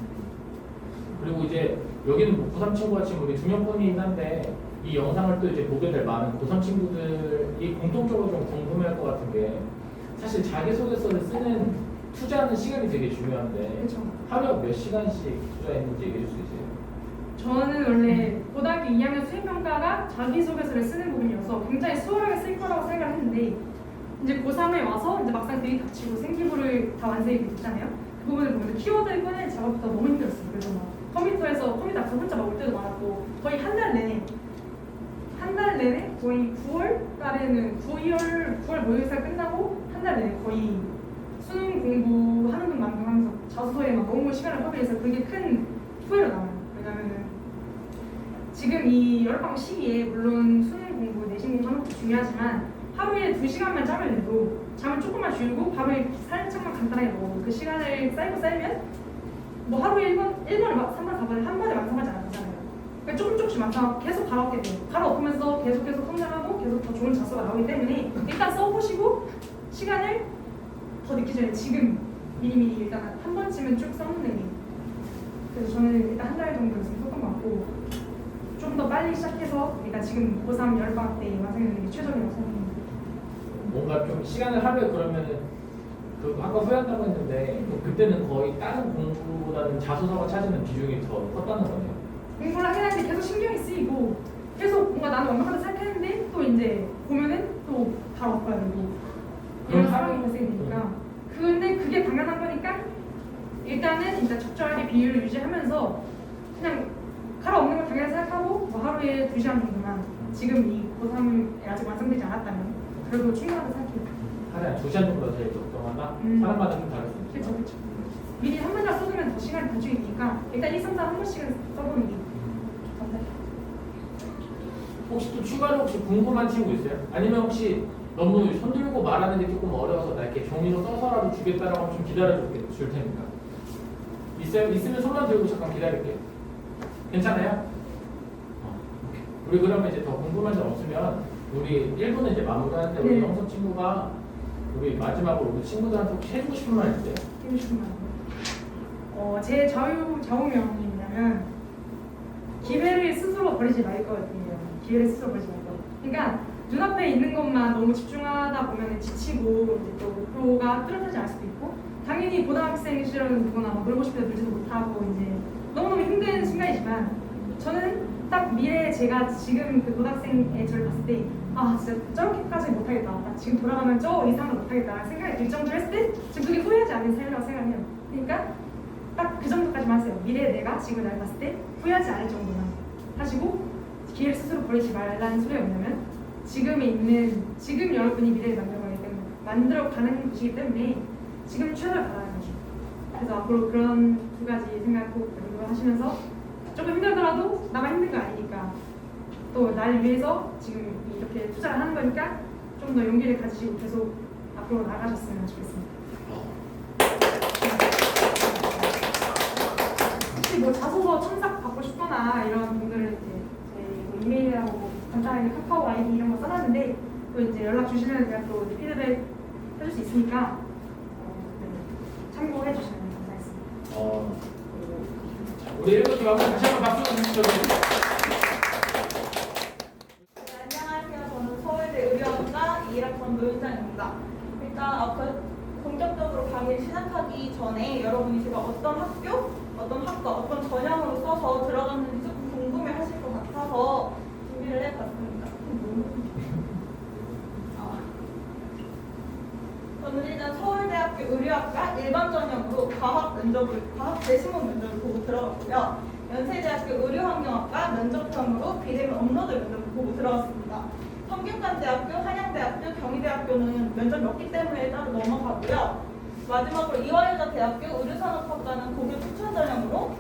그리고 이제 여기는 뭐 고3 친구같이 우리 두 명뿐이긴 한데 이 영상을 또 이제 보게 될 많은 고3 친구들이 공통적으로 좀 궁금해할 것 같은 게 사실 자기소개서를 쓰는 투자하는 시간이 되게 중요한데 그렇죠. 하루에 몇 시간씩 투자했는지 얘기해 줄 수 있어요? 저는 원래 고등학교 2학년 수행평가가 자기소개서를 쓰는 부분이어서 굉장히 수월하게 쓸 거라고 생각을 했는데 이제 고3에 와서 이제 막상 대입 닥치고 생기부를 다 완성이 됐잖아요. 그 부분을 보면서 키워드를 꺼내는 작업부터 너무 힘들었어요. 그래서 막 컴퓨터 앞에서 혼자 먹을 때도 많았고 거의 한 달 내내 거의 9월 달에는 9월 모의고사 끝나고 한 달 내내 거의 수능 공부하는 것만큼 하면서 자소서에 막 너무 시간을 허비해서 그게 큰 후회로 남아요. 왜냐면은 지금 이 여름방학 시기에 물론 수능 공부, 내신 공부하는 것도 중요하지만 하루에 2시간만 짬을 내도 잠을 조금만 줄이고 밥을 살짝만 간단하게 먹어도 그 시간을 쌓이면 뭐 하루에 1번을 막 3번, 4번을 한 번에 완성하지 않잖아요. 그러니까 조금씩 완성 계속 갈아엎게 돼요. 갈아엎으면서 계속 성장하고 계속 더 좋은 자소가 나오기 때문에 일단 써보시고 시간을 더 늦기 전에 지금 미리미리 일단 한 번쯤은 쭉 써놓는 게 그래서 저는 일단 한 달 정도 있으면 썼던 것 같고 좀 더 빨리 시작해서 그러니까 지금 고3 여름방학 때 완성하는 게 최선이라고 생각합니다. 뭔가 좀 시간을 하루에 그러면은 그 아까 후회한다고 했는데 그때는 거의 다른 공부보다는 자소서가 차지는 비중이 더 컸다는 거네요. 공부를 하긴 하는데 계속 신경이 쓰이고 계속 뭔가 나는 완벽하다 생각했는데 또 이제 보면은 또 바로 엎어야 되고 이런 상황이 발생되니까 근데 그게 당연한 거니까 일단 적절하게 비율을 유지하면서 그냥 갈아엎는 걸 당연히 생각하고 뭐 하루에 2시간 정도만 지금 이 고3이 아직 완성되지 않았다면 그래도 충분하다고 생각해요. 하루에 2시간 정도가 제일 적정하다? 사람마다 좀 다를 수 있죠. 그렇죠. 미리 한 번이라 써두면 더 시간이 단축이니까 일단 1, 3, 4 한 번씩은 써보는 게 좋다. 혹시 또 추가로 혹시 궁금한 친구 있어요? 아니면 혹시 너무 손들고 말하는 게 조금 어려워서 나 이렇게 종이로 써서라도 주겠다라고 하면 좀 줄 테니까. 있으면 손만 들고 잠깐 기다릴게요. 괜찮아요? 오케이. 우리 그러면 이제 더 궁금한 점 없으면 우리 1부는 이제 마무리하는데 우리 네. 영석 친구가 우리 마지막으로 우리 친구들한테 혹시 해주고 싶은 말 있어요? 해주고 싶은 말. 제 좌우명이 뭐냐면 기회를 스스로 버리지 말 거거든요. 기회를 스스로 버리지 말 거. 그러니까 눈앞에 있는 것만 너무 집중하다 보면 지치고 이제 또 목표가 뚜렷하지 않을 수도 있고 당연히 고등학생 시절은 누구나 막 놀고 싶어도 놀지도 못하고 이제 너무너무 힘든 순간이지만 저는 딱 미래에 제가 지금 그 고등학생의 저를 봤을 때 아 진짜 저렇게까지 못하겠다. 나 지금 돌아가면 저 이상은 못하겠다 생각이 들 정도로 했을 때 지금 그게 후회하지 않는 삶이라고 생각해요. 그러니까 딱 그 정도까지만 하세요. 미래에 내가 지금 날 봤을 때 후회하지 않을 정도만 하시고 기회를 스스로 버리지 말라는 소리가 뭐냐면 지금 여러분이 미래를 만들어가는 곳이기 때문에 지금 최선을 다하는 거죠. 그래서 앞으로 그런 두 가지 생각 꼭 하시면서 조금 힘들더라도 나만 힘든 거 아니니까 또 날 위해서 지금 이렇게 투자를 하는 거니까 좀 더 용기를 가지시고 계속 앞으로 나가셨으면 좋겠습니다. 혹시 뭐 자소서 첨삭 받고 싶거나 이런 분들은 이제 제 뭐 이메일하고 간단하게 카카오 아이디 이런 거 써놨는데 또 이제 연락 주시면 제가 또 피드백 해줄 수 있으니까 참고해 주시면 감사하겠습니다. 우리 1부 팀하고 다시 한번 박수 주시죠. 안녕하세요. 저는 서울대 의료학과 2학번 노윤정입니다. 일단 본격적으로 강의를 시작하기 전에 여러분이 제가 어떤 학교, 어떤 학과, 어떤 전형으로 써서 들어갔는지 조금 궁금해하실 것 같아서 준비를 해봤습니다. 저는 일단 서울대학교 의료학과 일반 전형으로 과학 대시문 면접을 보고 들어갔고요. 연세대학교 의료환경학과 면접형으로 비대면 업로드 면접을 보고 들어갔습니다. 성균관대학교, 한양대학교, 경희대학교는 면접이 없기 때문에 따로 넘어가고요. 마지막으로 이화여자대학교 의료산업학과는 고교 추천 전형으로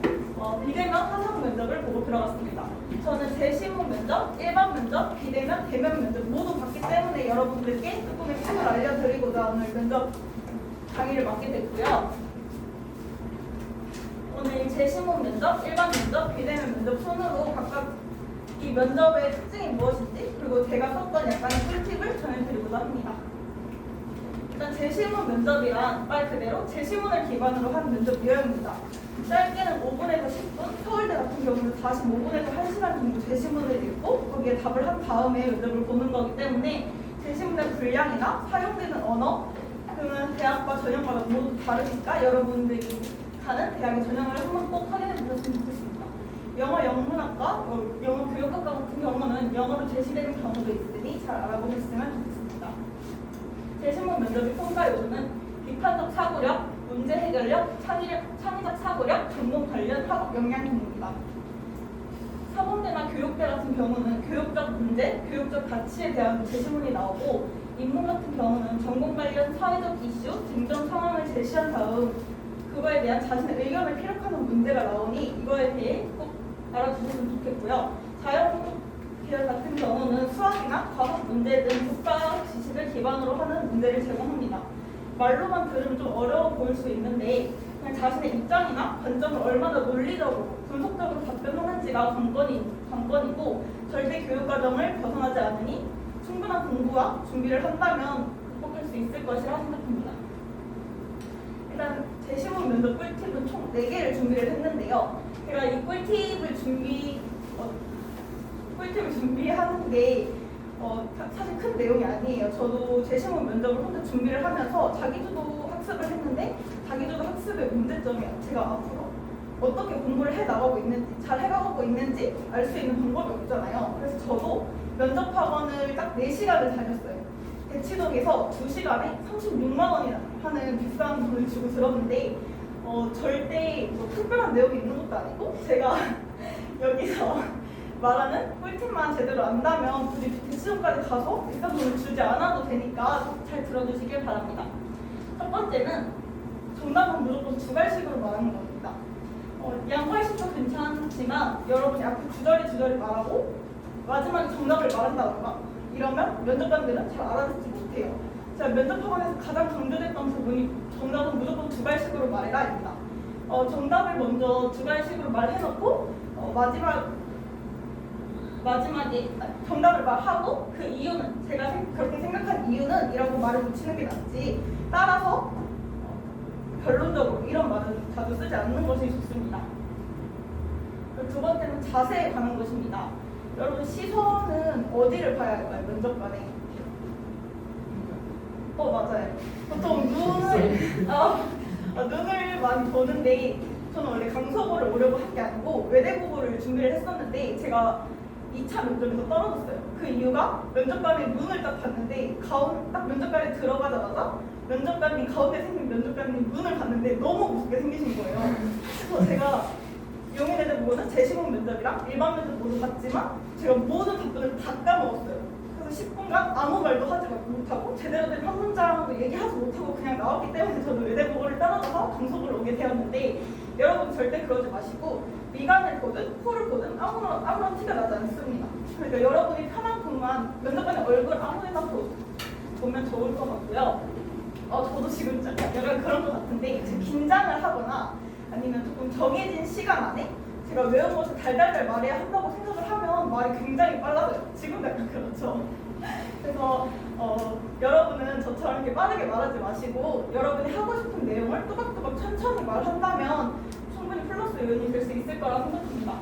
비대면 화상 면접을 보고 들어갔습니다. 저는 재시문 면접, 일반 면접, 비대면, 대면 면접 모두 봤기 때문에 여러분들께 조금의 팁을 알려드리고자 오늘 면접 강의를 맡게 됐고요. 오늘 재시문 면접, 일반 면접, 비대면 면접 순으로 각각 이 면접의 특징이 무엇인지 그리고 제가 썼던 약간의 꿀팁을 전해드리고자 합니다. 일단 재시문 면접이란 말 그대로 재시문을 기반으로 한 면접 유형입니다. 짧게는 5분에서 10분, 서울대 같은 경우는 45분에서 1시간 정도 재시문을 읽고 거기에 답을 한 다음에 면접을 보는 거기 때문에 재시문의 분량이나 사용되는 언어 그러면 대학과 전형마다 모두 다르니까 여러분들이 가는 대학의 전형을 한번 꼭 확인해 보셨으면 좋겠습니다. 영어 영문학과, 영어 교육학과 같은 경우는 영어로 제시되는 경우도 있으니 잘 알아보셨으면 좋겠습니다. 재시문 면접의 평가 요소는 비판적 사고력, 문제 해결력, 창의적 사고력, 전공 관련 학업 역량 등입니다. 사범대나 교육대 같은 경우는 교육적 문제, 교육적 가치에 대한 재시문이 나오고 인문 같은 경우는 전공 관련 사회적 이슈, 등등 상황을 제시한 다음 그거에 대한 자신의 의견을 피력하는 문제가 나오니 이거에 대해 꼭 알아주셨으면 좋겠고요. 자연공부 계열 같은 경우는 수학이나 과학 문제 등 국가 지식을 기반으로 하는 문제를 제공합니다. 말로만 들으면 좀 어려워 보일 수 있는데 그냥 자신의 입장이나 관점을 얼마나 논리적으로 분석적으로 답변하는지가 관건이고 절대 교육과정을 벗어나지 않으니 충분한 공부와 준비를 한다면 극복할 수 있을 것이라 생각합니다. 일단 재시문 면접 꿀팁은 총 4개를 준비를 했는데요. 제가 이 꿀팁을 준비하는 게 사실 큰 내용이 아니에요. 저도 재시문 면접을 혼자 준비를 하면서 자기주도 학습을 했는데 자기주도 학습의 문제점이 제가 앞으로 어떻게 공부를 해나가고 있는지 잘 해나가고 있는지 알 수 있는 방법이 없잖아요. 그래서 저도 면접학원을 딱 4시간을 다녔어요. 대치동에서 2시간에 36만 원이나 하는 비싼 돈을 주고 들었는데 절대 뭐 특별한 내용이 있는 것도 아니고 제가 여기서 말하는 꿀팁만 제대로 안다면 굳이 대치동까지 가서 비싼 돈을 주지 않아도 되니까 잘 들어주시길 바랍니다. 첫 번째는 정답은 무조건 주갈식으로 말하는 겁니다. 양갈식도 괜찮지만 여러분이 앞에 주저리 말하고 마지막에 정답을 말한다던가 이러면 면접관들은 잘 알아듣지 못해요. 제가 면접학원에서 가장 강조됐던 부분이 정답은 무조건 주갈식으로 말해라입니다. 정답을 먼저 주갈식으로 말해놓고 마지막에 정답을 말하고 그 이유는 제가 그렇게 생각한 이유는 이라고 말을 붙이는 게 낫지 따라서 결론적으로 이런 말은 자주 쓰지 않는 것이 좋습니다. 두 번째는 자세에 관한 것입니다. 여러분 시선은 어디를 봐야 할까요? 면접관에 맞아요. 보통 눈을 많이 보는데 저는 원래 강서구를 오려고 한 게 아니고 외대국어를 준비를 했었는데 제가 2차 면접에서 떨어졌어요. 그 이유가 면접관의 눈을 딱 봤는데 딱 면접관에 들어가자마자 면접관님 가운데 생긴 면접관님 눈을 봤는데 너무 무섭게 생기신 거예요. 그래서 제가 용인외대 보고는 재시문 면접이랑 일반 면접 모두 봤지만 제가 모든 답변을 다 까먹었어요. 그래서 10분간 아무 말도 하지 못하고 제대로 된 한 문장도 얘기하지 못하고 그냥 나왔기 때문에 저도 외대국어를 떨어져서 강서구를 오게 되었는데 여러분 절대 그러지 마시고 미간을 보든 코를 보든 아무런 티가 나지 않습니다. 그러니까 여러분이 편한 곳만 면접관의 얼굴 아무 데나 보면 좋을 것 같고요. 저도 지금 약간 그런 것 같은데 긴장을 하거나 아니면 조금 정해진 시간 안에 제가 외운 것을 달달달 말해야 한다고 생각을 하면 말이 굉장히 빨라져요. 지금도 약간 그렇죠. 그래서 여러분은 저처럼 이렇게 빠르게 말하지 마시고 여러분이 하고 싶은 내용을 또박또박 천천히 말한다면 충분히 플러스 요인이 될 수 있을 거라 생각합니다.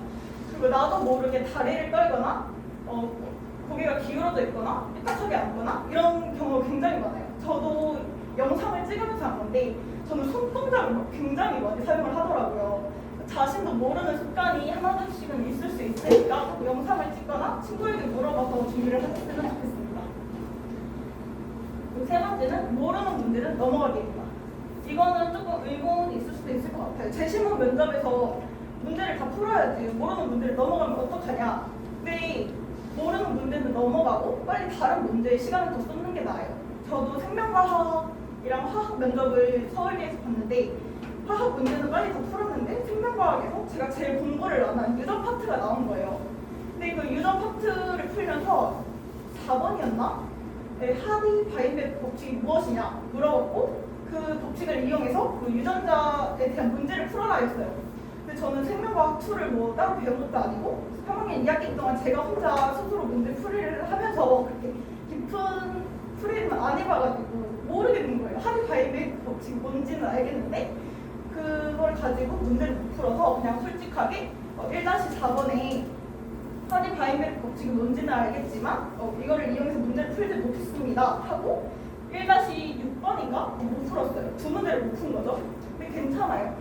그리고 나도 모르게 다리를 떨거나 고개가 기울어져 있거나 삐딱하게 앉거나 이런 경우가 굉장히 많아요. 저도 영상을 찍으면서 한 건데 저는 손동작을 굉장히 많이 사용을 하더라고요. 자신도 모르는 습관이 하나둘씩은 있을 수 있으니까 영상을 찍거나 친구에게 물어봐서 준비를 하셨으면 좋겠습니다. 그리고 세 번째는 모르는 문제는 넘어가기입니다. 이거는 조금 의문이 있을 수도 있을 것 같아요. 재시문 면접에서 문제를 다 풀어야지 모르는 문제를 넘어가면 어떡하냐. 근데 모르는 문제는 넘어가고 빨리 다른 문제에 시간을 더 쏟는 게 나아요. 저도 생명과학이랑 화학 면접을 서울대에서 봤는데 화학 문제는 빨리 다 풀었는데 생명과학에서 제가 제일 공부를 안 한 유전 파트가 나온 거예요. 근데 그 유전 파트를 풀면서 4번이었나? 네, 하디 바인베르 법칙이 무엇이냐 물어봤고 그 법칙을 이용해서 그 유전자에 대한 문제를 풀어라 했어요. 근데 저는 생명과학 2를 뭐 따로 배운 것도 아니고 3학년 2학기 동안 제가 혼자 스스로 문제 풀이를 하면서 그렇게 깊은 풀이는 안 해봐가지고 모르겠는 거예요. 하디 바인베르 법칙이 뭔지는 알겠는데 그걸 가지고 문제를 못 풀어서 그냥 솔직하게 1-4번에 하디 바인베르 법칙이 뭔지는 알겠지만 이거를 이용해서 문제를 풀지 못했습니다 하고 1-6번인가? 못 풀었어요. 두 문제를 못 푼 거죠. 근데 괜찮아요.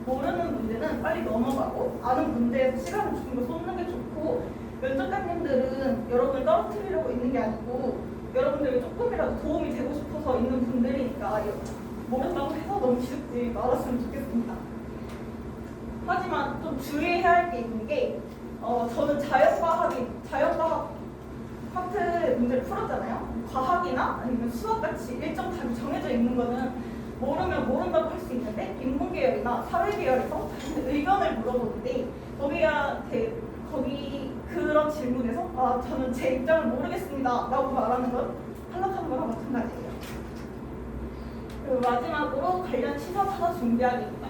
모르는 문제는 빨리 넘어가고 아는 문제에서 시간을 좀 더 쏟는 게 좋고 면접관님들은 여러분을 떨어뜨리려고 있는 게 아니고 여러분들에게 조금이라도 도움이 되고 싶어서 있는 분들이니까 모른다고 해서 너무 기죽지 말았으면 좋겠습니다. 하지만 좀 주의해야 할 게 있는 게 저는 자연과학 파트 문제를 풀었잖아요. 과학이나 아니면 수학같이 일정 답이 정해져 있는 거는 모르면 모른다고 할 수 있는데 인문계열이나 사회계열에서 의견을 물어보는데 거기 그런 질문에서 저는 제 입장을 모르겠습니다 라고 말하는 건 탈락하는 거랑 마찬가지예요. 그리고 마지막으로 관련 시사 찾아 준비하기입니다.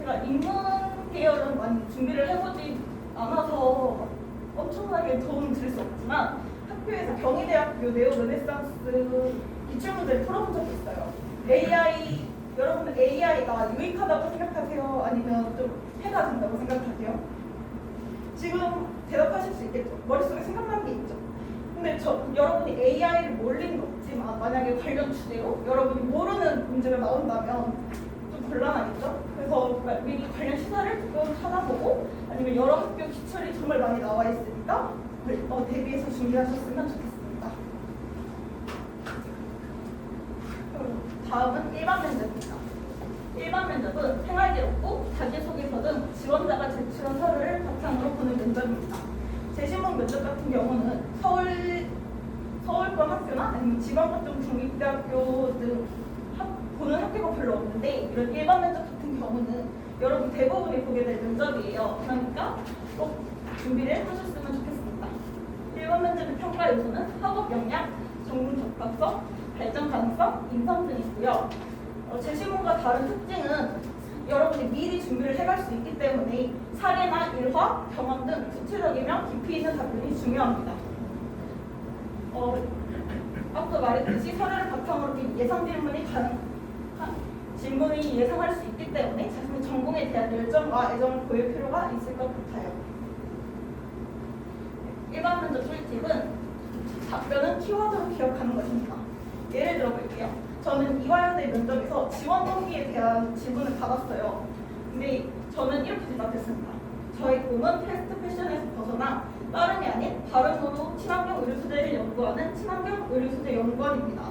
제가 인문계열은 많이 준비를 해보지 않아서 엄청나게 도움을 드릴 수 없지만 학교에서 경희대학교 네오르네상스 기출문제를 풀어본 적이 있어요. 여러분은 AI가 유익하다고 생각하세요? 아니면 좀 해가 된다고 생각하세요? 지금 대답하실 수 있겠죠? 머릿속에 생각나는 게 있죠? 근데 여러분이 AI를 모를 리는 없지만 만약에 관련 주제로 여러분이 모르는 문제가 나온다면 좀 곤란하겠죠? 그래서 미리 관련 시사를 조금 찾아보고 아니면 여러 학교 기출이 정말 많이 나와 있으니까 대비해서 준비하셨으면 좋겠습니다. 다음은 일반 면접입니다. 일반 면접은 생활기록부, 자기소개서 등 지원자가 제출한 서류를 바탕으로 보는 면접입니다. 재신문 면접 같은 경우는 서울권 학교나 아니면 지방학교 중립대학교 등 보는 학교가 별로 없는데 이런 일반 면접 같은 경우는 여러분 대부분이 보게 될 면접이에요. 그러니까 꼭 준비를 하셨으면 좋겠습니다. 일반 면접의 평가 요소는 학업 역량, 전공 적합성, 발전 가능성, 인성 등이 있고요. 재신문과 다른 특징은 여러분이 미리 준비를 해갈 수 있기 때문에 사례나 일화, 경험 등 구체적이며 깊이 있는 답변이 중요합니다. 앞서 말했듯이 서류를 바탕으로 예상 질문이 예상할 수 있기 때문에 자신의 전공에 대한 열정과 애정을 보일 필요가 있을 것 같아요. 일반 면접 꿀팁은 답변은 키워드로 기억하는 것입니다. 예를 들어볼게요. 저는 이화여대 면접에서 지원 동기에 대한 질문을 받았어요. 근데 저는 이렇게 대답했습니다. 저의 꿈은 패스트 패션에서 벗어나 다름이 아닌 발음으로 친환경 의류 소재를 연구하는 친환경 의류 소재 연구원입니다.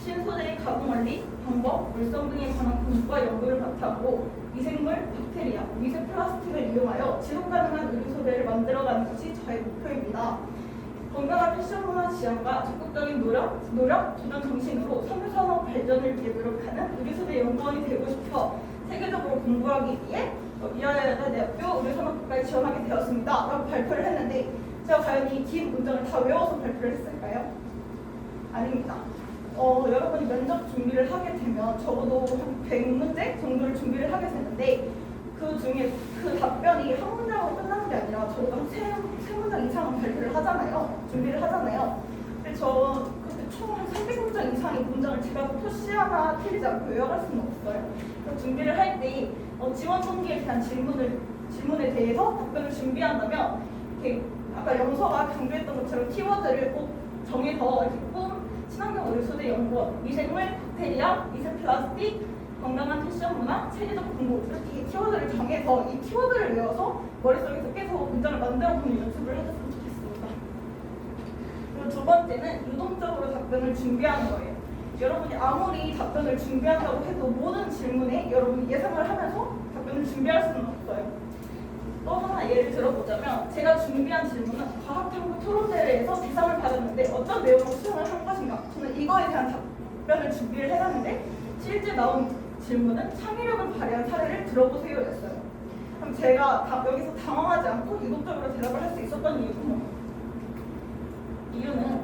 신소재의 가공 원리, 방법, 물성 등에 관한 공부와 연구를 바탕으로 미생물, 박테리아, 미세 플라스틱을 이용하여 지속 가능한 의류 소재를 만들어가는 것이 저의 목표입니다. 건강한 패션 문화 지향과 적극적인 노력, 도전 정신으로 섬유산업 발전을 위해 노력하는 의류소재 연구원이 되고 싶어 세계적으로 공부하기 위해 이화여대대학교 의류산업학과에 지원하게 되었습니다 라고 발표를 했는데 제가 과연 이 긴 문장을 다 외워서 발표를 했을까요? 아닙니다. 여러분이 면접 준비를 하게 되면 적어도 한 100문제 정도를 준비를 하게 되는데 그 중에 그 답변이 한 문장으로 끝나는 게 아니라 저도 한 세 문장 이상은 발표를 하잖아요. 준비를 하잖아요. 근데 저 그때 총 한 300문장 이상의 문장을 제가 표시 하나 틀리지 않고 외워갈 수는 없어요. 그래서 준비를 할 때 지원 동기에 대한 질문에 대해서 답변을 준비한다면 이렇게 아까 영서가 강조했던 것처럼 키워드를 꼭 정해서 이렇게 꿈, 친환경 의류소재 연구원, 미생물, 박테리아, 미세 플라스틱, 건강한 패션 문화, 세계적 공부 이렇게 키워드를 정해서 이 키워드를 외워서 머릿속에서 계속 문장을 만들어보는 연습을 해줬으면 좋겠습니다. 그리고 두 번째는 유동적으로 답변을 준비하는 거예요. 여러분이 아무리 답변을 준비한다고 해도 모든 질문에 여러분이 예상을 하면서 답변을 준비할 수는 없어요. 또 하나 예를 들어보자면 제가 준비한 질문은 과학탐구 토론대회에서 대상을 받았는데 어떤 내용으로 수상을 한 것인가? 저는 이거에 대한 답변을 준비를 해놨는데 실제 나온 질문은 창의력을 발휘한 사례를 들어보세요였어요. 그럼 제가 여기서 당황하지 않고 이국적으로 대답을 할 수 있었던 이유는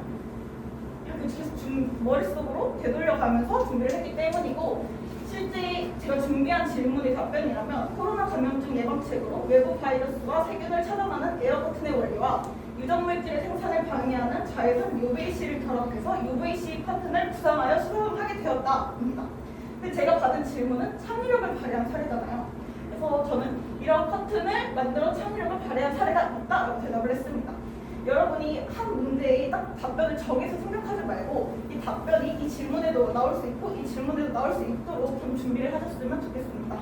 이렇게 계속 머릿속으로 되돌려가면서 준비를 했기 때문이고, 실제 제가 준비한 질문의 답변이라면 코로나 감염증 예방책으로 외부 바이러스와 세균을 차단하는 에어커튼의 원리와 유전물질의 생산을 방해하는 자외선 UVC를 결합해서 UVC 커튼을 구상하여 수정하게 되었다입니다. 근데 제가 받은 질문은 창의력을 발휘한 사례잖아요. 그래서 저는 이런 커튼을 만들어 창의력을 발휘한 사례가 있다라고 대답을 했습니다. 여러분이 한 문제에 딱 답변을 정해서 생각하지 말고 이 답변이 이 질문에도 나올 수 있고 이 질문에도 나올 수 있도록 좀 준비를 하셨으면 좋겠습니다.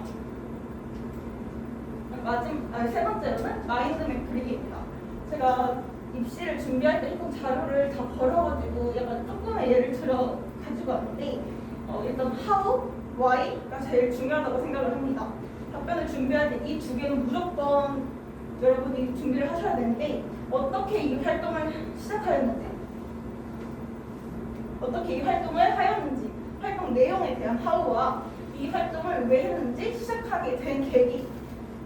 세 번째로는 마인드맵 그리기입니다. 제가 입시를 준비할 때 했던 자료를 다 버려가지고 약간 조금의 예를 들어 가지고 왔는데 일단 how, why가 제일 중요하다고 생각을 합니다. 답변을 준비할 때 이 두 개는 무조건 여러분이 준비를 하셔야 되는데, 어떻게 이 활동을 시작하였는지, 어떻게 이 활동을 하였는지, 활동 내용에 대한 how와 이 활동을 왜 했는지 시작하게 된 계기,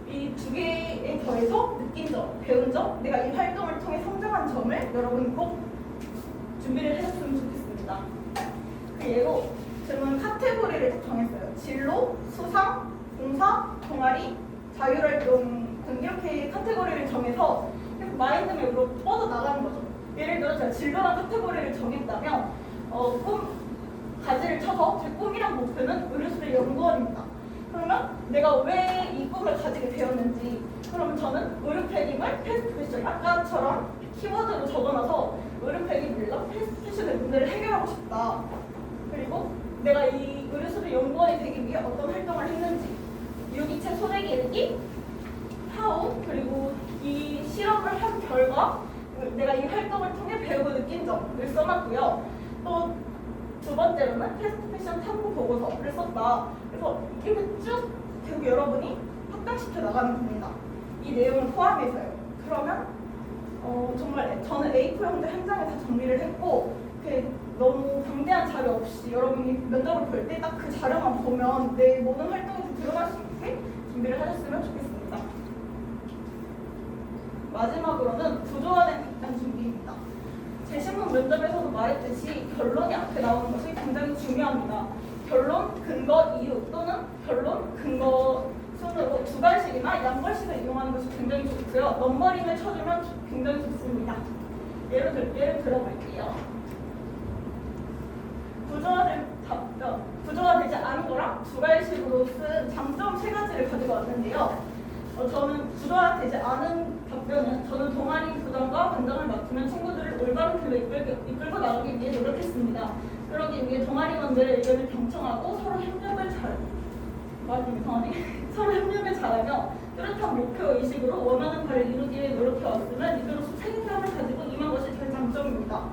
이 두 개에 더해서 느낀 점, 배운 점, 내가 이 활동을 통해 성장한 점을 여러분이 꼭 준비를 해줬으면 좋겠습니다. 그 예로 질문 카테고리를 딱 정했어요. 진로, 수상, 봉사, 동아리, 자율활동 등 이렇게 카테고리를 정해서 계속 마인드맵으로 뻗어나가는 거죠. 예를 들어 제가 진로란 카테고리를 정했다면 꿈 가지를 쳐서 제 꿈이란 목표는 의료수의 연구원입니다. 그러면 내가 왜 이 꿈을 가지게 되었는지, 그러면 저는 의료패딩을 패스트패션, 아까처럼 키워드로 적어놔서 의료패딩 패스트패션의 문제를 해결하고 싶다. 그리고 내가 이 의료수의 연구원이 되기 위해 어떤 활동을 했는지, 유기체 소래기 읽기, how, 그리고 이 실험을 한 결과 내가 이 활동을 통해 배우고 느낀 점을 써놨고요. 또 두 번째로는 패스트 패션 탐구 보고서를 썼다. 그래서 이렇게 쭉 계속 여러분이 확장시켜 나가는 겁니다. 이 내용을 포함해서요. 그러면 정말 저는 A4 형제 한 장에 다 정리를 했고, 너무 방대한 자료 없이 여러분이 면접을 볼 때 딱 그 자료만 보면 내 모든 활동이 들어갈 수 있게 준비를 하셨으면 좋겠습니다. 마지막으로는 구조화된 답변 준비입니다. 제 신문 면접에서도 말했듯이 결론이 앞에 나오는 것이 굉장히 중요합니다. 결론, 근거, 이유 또는 결론, 근거 순으로 두 갈식이나 양갈식을 이용하는 것이 굉장히 좋고요. 넘버링을 쳐주면 굉장히 좋습니다. 예를 들어볼게요. 구조화되지 않은 거랑 두 갈식으로 쓴 장점 세 가지를 가지고 왔는데요. 저는 구조화되지 않은 답변은 저는 동아리 부장과 반장을 맡으면 친구들을 올바른 길로 이끌고 나가기 위해 노력했습니다. 그러기 위해 동아리원들의 의견을 경청하고 서로 협력을 잘하며 뚜렷한 목표 의식으로 원하는 바를 이루기 위해 노력해 왔으면 이들로서 책임감을 가지고 임한 것이 제 장점입니다.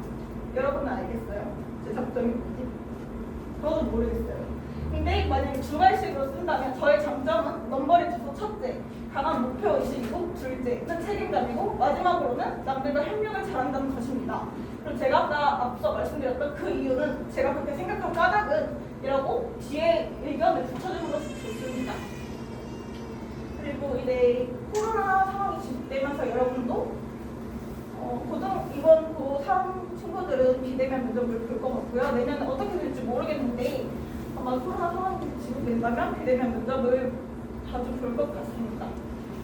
여러분은 알겠어요? 제 장점이 뭐지? 저도 모르겠어요. 근데 만약에 두 갈식으로 쓴다면 저의 장점은 넘버링 주소 첫째, 강한 목표 의식이고 둘째는 책임감이고 마지막으로는 남들과 협력을 잘한다는 것입니다. 그리고 제가 아까 앞서 말씀드렸던 그 이유는 제가 그렇게 생각한 까닭은이라고 뒤에 의견을 붙여주는 것이 좋습니다. 그리고 이제 코로나 상황이 지속되면서 여러분도 이번 고3 친구들은 비대면 면접을 볼 것 같고요. 내년에 어떻게 될지 모르겠는데 아마 코로나 상황이 지속된다면 비대면 면접을 자주 볼 것 같습니다.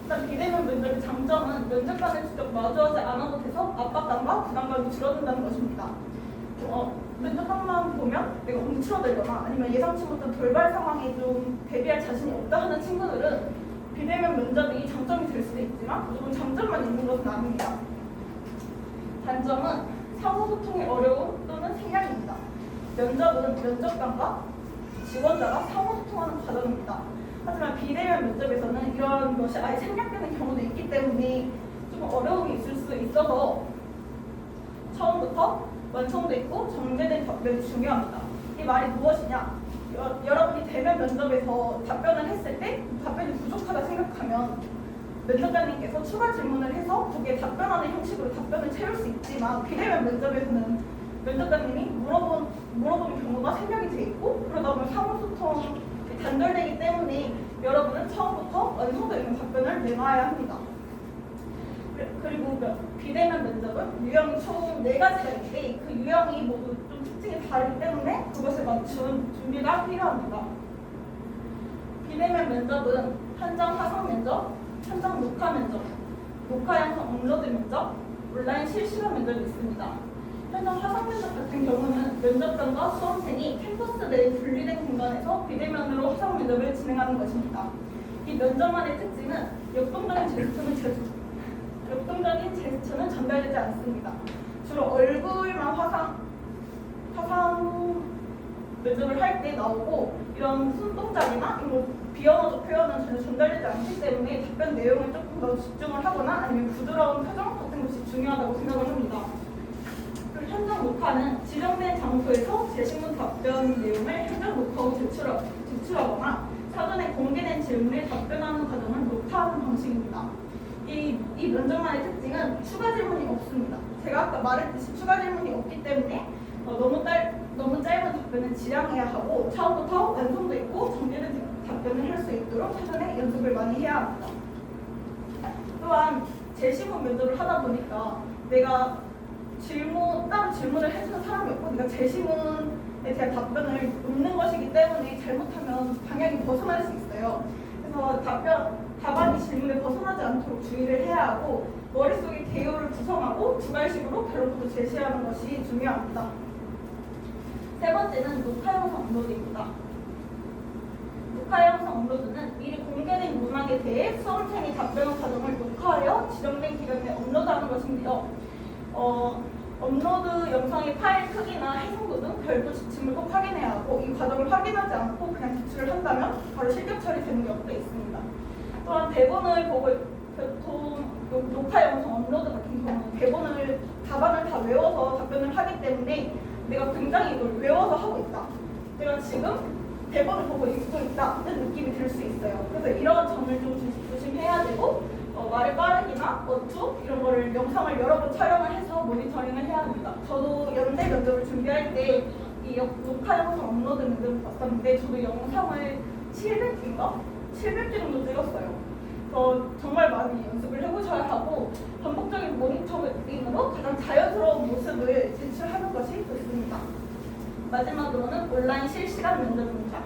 일단 비대면 면접의 장점은 면접관을 직접 마주하지 않아도 돼서 압박감과 부담감이 줄어든다는 것입니다. 면접관만 보면 내가 움츠러들거나 아니면 예상치 못한 돌발 상황에 좀 대비할 자신이 없다 하는 친구들은 비대면 면접이 장점이 될 수도 있지만 무조건 장점만 있는 것은 아닙니다. 단점은 상호소통의 어려움 또는 생략입니다. 면접은 면접관과 지원자가 상호소통하는 과정입니다. 하지만 비대면 면접에서는 이런 것이 아예 생략되는 경우도 있기 때문에 좀 어려움이 있을 수 있어서 처음부터 완성됐고 정제된 답변이 중요합니다. 이 말이 무엇이냐? 여러분이 대면 면접에서 답변을 했을 때 답변이 부족하다 생각하면 면접관님께서 추가 질문을 해서 거기에 답변하는 형식으로 답변을 채울 수 있지만 비대면 면접에서는 면접관님이 물어보는 경우가 3명이 돼 있고 그러다 보면 상호소통이 단절되기 때문에 여러분은 처음부터 완성도 있는 답변을 내놔야 합니다. 그리고 비대면 면접은 유형이 총 4가지가 있는데 그 유형이 모두 좀 특징이 다르기 때문에 그것에 맞춘 준비가 필요합니다. 비대면 면접은 현장 화상 면접, 현장 녹화 면접, 녹화 영상 업로드 면접, 온라인 실시간 면접이 있습니다. 현장 화상 면접 같은 경우는 면접관과 수험생이 캠퍼스 내에 분리된 공간에서 비대면으로 화상 면접을 진행하는 것입니다. 이 면접만의 특징은 역동적인 제스처는 전달되지 않습니다. 주로 얼굴만 화상 면접을 할 때 나오고 이런 손동작이나 이런 비언어적 표현은 전혀 전달되지 않기 때문에 답변 내용에 조금 더 집중을 하거나 아니면 부드러운 표정 같은 것이 중요하다고 생각을 합니다. 그리고 현장 녹화는 지정된 장소에서 제시문 답변 내용을 현장 녹화로 제출하거나 사전에 공개된 질문에 답변하는 과정을 녹화하는 방식입니다. 이 면접만의 특징은 추가 질문이 없습니다. 제가 아까 말했듯이 추가 질문이 없기 때문에 너무 짧은 답변은 지양해야 하고 처음부터 완성도 있고 정리된 답변을 할 수 있도록 사전에 연습을 많이 해야 합니다. 또한 제시문 면접을 하다 보니까 내가 따로 질문을 해주는 사람이 없고 내가 제시문에 대한 답변을 묻는 것이기 때문에 잘못하면 방향이 벗어날 수 있어요. 그래서 답안이 질문에 벗어나지 않도록 주의를 해야 하고 머릿속에 개요를 구성하고 주관식으로 결론부터 제시하는 것이 중요합니다. 세 번째는 녹화 영상 업로드입니다. 녹화 영상 업로드는 미리 공개된 문항에 대해 수험생이 답변 과정을 녹화하여 지정된 기간에 업로드하는 것인데요. 업로드 영상의 파일 크기나 해상도 등 별도 지침을 꼭 확인해야 하고 이 과정을 확인하지 않고 그냥 제출을 한다면 바로 실격 처리되는 경우도 있습니다. 또한 대본을 보고 녹화 영상 업로드 같은 경우는 답안을 다 외워서 답변을 하기 때문에 내가 굉장히 이걸 외워서 하고 있다. 내가 지금 대본을 보고 읽고 있다는 느낌이 들 수 있어요. 그래서 이런 점을 좀 조심해야 되고 말의 빠르기나 어투 이런 거를 영상을 여러 번 촬영을 해서 모니터링을 해야 합니다. 저도 연대 면접을 준비할 때 이 녹화 영상 업로드 면접을 봤었는데 저도 영상을 700개 정도 찍었어요. 정말 많이 연습을 해보셔야 하고 반복적인 모니터링으로 가장 자연스러운 모습을 제출하는 것이 좋습니다. 마지막으로는 온라인 실시간 면접입니다.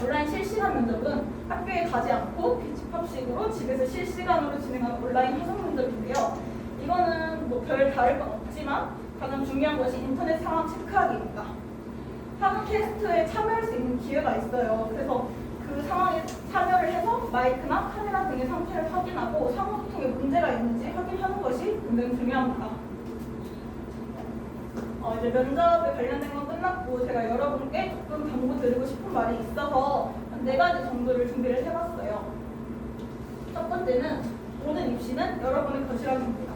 온라인 실시간 면접은 학교에 가지 않고 비집합식으로 집에서 실시간으로 진행하는 온라인 화상 면접인데요. 이거는 별 다를 건 없지만 가장 중요한 것이 인터넷 상황 체크하기입니다. 상황 테스트에 참여할 수 있는 기회가 있어요. 그래서 그 상황에 참여를 해서 마이크나 카메라 등의 상태를 확인하고 상호소통에 문제가 있는지 확인하는 것이 굉장히 중요합니다. 이제 면접에 관련된 건 끝났고 제가 여러분께 조금 당부드리고 싶은 말이 있어서 한 4가지 정도를 준비를 해봤어요. 첫 번째는 모든 입시는 여러분의 거시락입니다.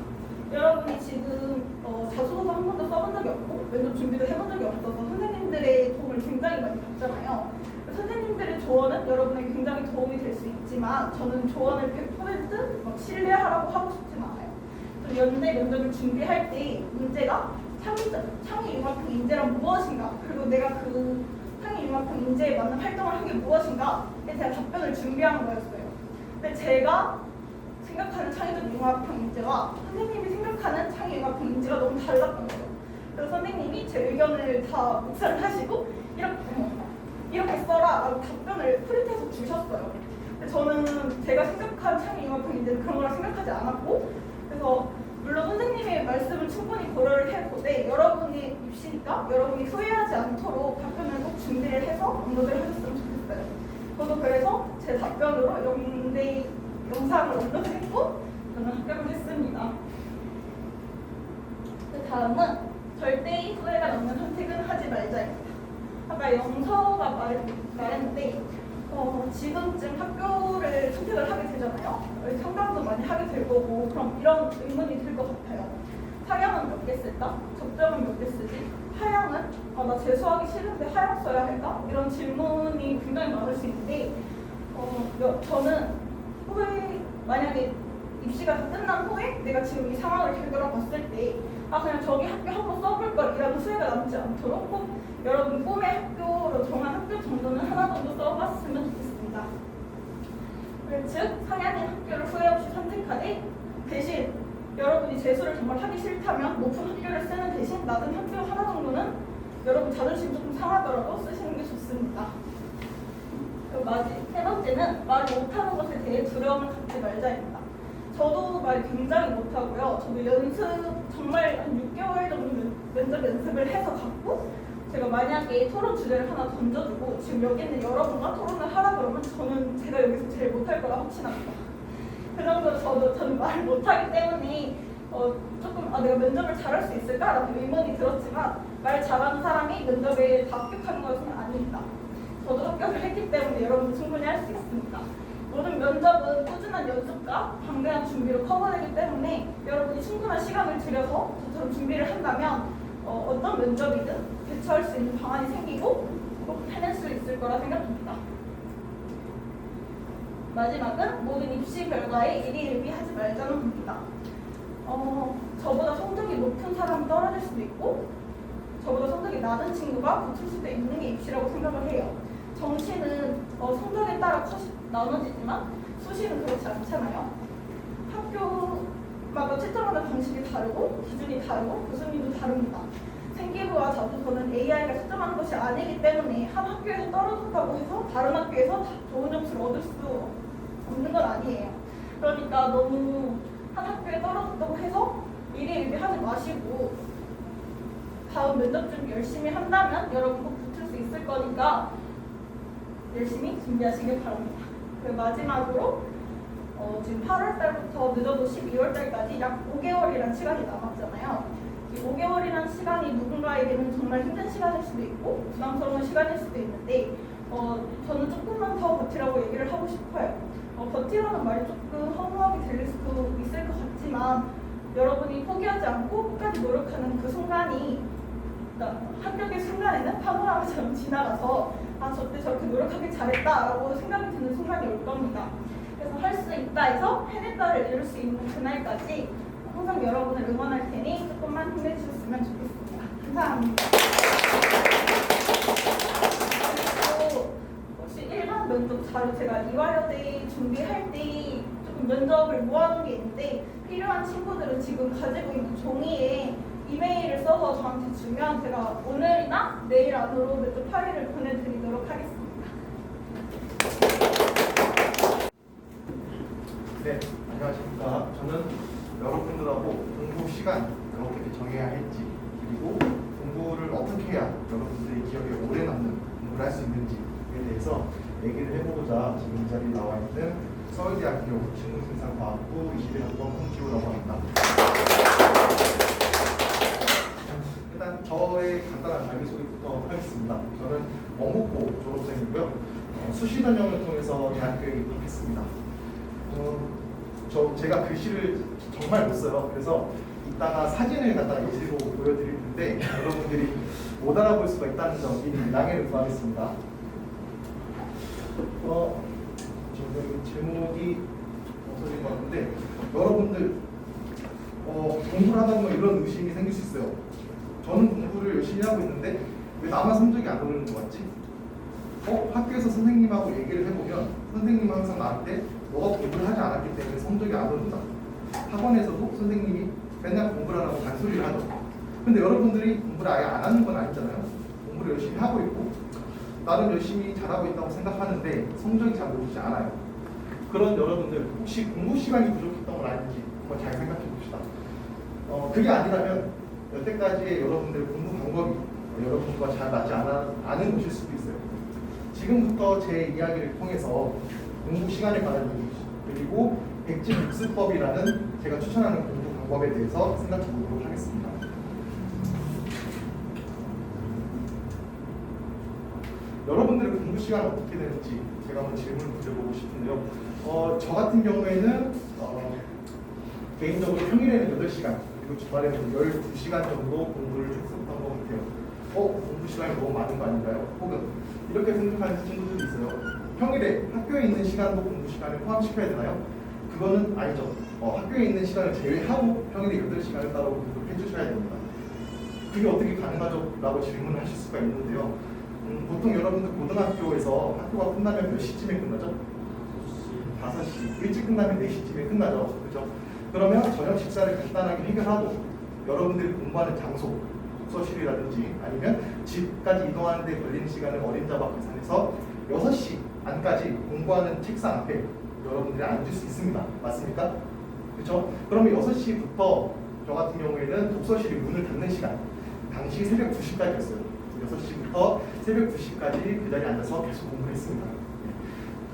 여러분이 지금 자소서도 한 번도 써본 적이 없고 면접 준비도 해본 적이 없어서 선생님들의 도움을 굉장히 많이 받잖아요. 선생님들의 조언은 여러분에게 굉장히 도움이 될 수 있지만 저는 조언을 100% 신뢰하라고 하고 싶진 않아요. 연대 면접을 준비할 때 문제가 창의융합형 인재란 무엇인가 그리고 내가 그 창의융합형 인재에 맞는 활동을 한 게 무엇인가에 대한 답변을 준비하는 거였어요. 근데 제가 생각하는 창의적 융합형 인재와 선생님이 생각하는 창의융합형 인재가 너무 달랐던 거예요. 그래서 선생님이 제 의견을 다 묵살을 하시고 이렇게 써라 라고 답변을 프린트해서 주셨어요. 근데 저는 제가 생각한 창의융합형 인재는 그런 거라 생각하지 않았고 그래서 물론 선생님의 말씀을 충분히 고려를 해보되 여러분이 입시니까 여러분이 후회하지 않도록 답변을 꼭 준비를 해서 업로드를 하셨으면 좋겠어요. 저도 그래서 제 답변으로 연대 영상을 업로드했고 저는 합격을 했습니다. 그 다음은 절대 후회가 남는 선택은 하지 말자입니다. 아까 영서가 말했는데 지금쯤 학교를 선택을 하게 되잖아요. 상담도 많이 하게 될 거고 그럼 이런 의문이 들 것 같아요. 사양은 몇 개 쓸까? 접점은 몇 개 쓰지? 하양은? 나 재수하기 싫은데 하양 써야 할까? 이런 질문이 굉장히 많을 수 있는데 저는 만약에 입시가 다 끝난 후에 내가 지금 이 상황을 되돌아봤을 때 그냥 저기 학교 한번 써볼 걸 이라는 후회가 남지 않도록 꼭 여러분 꿈의 학교로 정한 학교 정도는 하나 정도 써봤으면 좋겠습니다. 즉 상향된 학교를 후회 없이 선택하되 대신 여러분이 재수를 정말 하기 싫다면 높은 학교를 쓰는 대신 낮은 학교 하나 정도는 여러분 자존심 조금 상하더라도 쓰시는 게 좋습니다. 세 번째는 말을 못하는 것에 대해 두려움을 갖지 말자입니다. 저도 말 굉장히 못하고요. 저도 연습 정말 한 6개월 정도 면접 연습을 해서 갔고 제가 만약에 토론 주제를 하나 던져주고 지금 여기 있는 여러분과 토론을 하라 그러면 저는 제가 여기서 제일 못할 거라 확신합니다. 그 정도로 저는 말을 못하기 때문에 조금 내가 면접을 잘할 수 있을까라는 의문이 들었지만 말 잘하는 사람이 면접에 다 합격하는 것은 아닙니다. 저도 합격을 했기 때문에 여러분도 충분히 할 수 있습니다. 모든 면접은 꾸준한 연습과 방대한 준비로 커버되기 때문에 여러분이 충분한 시간을 들여서 저처럼 준비를 한다면 어떤 면접이든 대처할 수 있는 방안이 생기고 꼭 해낼 수 있을 거라 생각합니다. 마지막은 모든 입시 결과에 일희일비하지 말자는 겁니다. 저보다 성적이 높은 사람이 떨어질 수도 있고 저보다 성적이 낮은 친구가 붙을 수도 있는 게 입시라고 생각을 해요. 정시는 성적에 따라 컷이 나눠지지만 수시는 그렇지 않잖아요. 학교마다 채점하는 방식이 다르고 기준이 다르고 교수님도 다릅니다. 생기부와 자소서는 AI가 채점하는 것이 아니기 때문에 한 학교에서 떨어졌다고 해서 다른 학교에서 다 좋은 점수를 얻을 수 없는 건 아니에요. 그러니까 너무 한 학교에 떨어졌다고 해서 일희일비하지 마시고 다음 면접 준비 열심히 한다면 여러분 꼭 붙을 수 있을 거니까 열심히 준비하시길 바랍니다. 마지막으로 지금 8월 달부터 늦어도 12월 달까지 약 5개월이라는 시간이 남았잖아요. 이 5개월이라는 시간이 누군가에게는 정말 힘든 시간일 수도 있고 부담스러운 시간일 수도 있는데 저는 조금만 더 버티라고 얘기를 하고 싶어요. 버티라는 말이 조금 허무하게 들릴 수도 있을 것 같지만 여러분이 포기하지 않고 끝까지 노력하는 그 순간이 합격의 순간에는 파노라마처럼 지나가서 저 때 저렇게 노력하길 잘했다라고 생각이 드는 순간이 올 겁니다. 그래서 할 수 있다 해서 해냈다를 이룰 수 있는 그날까지 항상 여러분을 응원할 테니 조금만 힘내주셨으면 좋겠습니다. 감사합니다. 그리고 혹시 일반 면접 자료 제가 이화여대 준비할 때 조금 면접을 모아놓은 게 있는데 필요한 친구들은 지금 가지고 있는 종이에 이메일을 써서 저한테 주면 제가 오늘이나 내일 안으로 면접 파일을 보내드리도록 하겠습니다. 네, 안녕하십니까. 저는 여러분들하고 공부 시간 어떻게 정해야 할지 그리고 공부를 어떻게 해야 여러분들의 기억에 오래 남는 공부를 할 수 있는지에 대해서 얘기를 해보고자 지금 이 자리에 나와 있는 서울대학교 식물생산과학부 21학번 홍지우라고 합니다. 일단 저의 간단한 자기소개부터 하겠습니다. 저는 원국고 졸업생이고요. 수시 전형을 통해서 대학교에 입학했습니다. 제가 글씨를 정말 못 써요. 그래서 이따가 사진을 갖다 예시로 보여드릴 텐데 여러분들이 못 알아볼 수가 있다는 점 미리 양해를 구하겠습니다. 저는 제목이 없어진 것 같은데 여러분들 공부를 하다 보면 이런 의심이 생길 수 있어요. 저는 공부를 열심히 하고 있는데 왜 나만 성적이 안 오르는 것 같지? 학교에서 선생님하고 얘기를 해보면 선생님은 항상 나한테 너가 공부를 하지 않았기 때문에 성적이 안 오른다. 학원에서도 선생님이 맨날 공부를 하라고 잔소리를 하죠. 근데 여러분들이 공부를 아예 안 하는 건 아니잖아요. 공부를 열심히 하고 있고 나름 열심히 잘하고 있다고 생각하는데 성적이 잘 오르지 않아요. 그런 여러분들 혹시 공부 시간이 부족했던 건 아닌지 한번 잘 생각해 봅시다. 그게 아니라면 여태까지의 여러분들의 공부 방법이 여러분과 잘 맞지 않은 것일 수도 있어요. 지금부터 제 이야기를 통해서 공부 시간에 관한 얘기 그리고 백지 복습법이라는 제가 추천하는 공부 방법에 대해서 생각해 보도록 하겠습니다. 여러분들의 공부 시간은 어떻게 되는지 제가 한번 질문을 드려보고 싶은데요. 저 같은 경우에는 개인적으로 평일에는 8시간 그리고 주말에는 12시간 정도 공부를 했었던 것 같아요. 공부 시간이 너무 많은 거 아닌가요? 혹은 이렇게 생각하는 친구들이 있어요. 평일에 학교에 있는 시간도 공부 시간에 포함시켜야 되나요? 그거는 아니죠. 학교에 있는 시간을 제외하고 평일에 8시간을 따로 공부를 해주셔야 됩니다. 그게 어떻게 가능하죠? 라고 질문을 하실 수가 있는데요. 보통 여러분들 고등학교에서 학교가 끝나면 몇 시쯤에 끝나죠? 5시. 일찍 끝나면 4시쯤에 끝나죠. 그렇죠? 그러면 저녁 식사를 간단하게 해결하고 여러분들이 공부하는 장소, 독서실이라든지 아니면 집까지 이동하는 데 걸리는 시간을 어림잡아 계산해서 6시 안까지 공부하는 책상 앞에 여러분들이 앉을 수 있습니다. 맞습니까? 그렇죠? 그러면 6시부터 저 같은 경우에는 독서실이 문을 닫는 시간, 당시 새벽 2시까지였어요. 6시부터 새벽 2시까지 그 자리에 앉아서 계속 공부를 했습니다.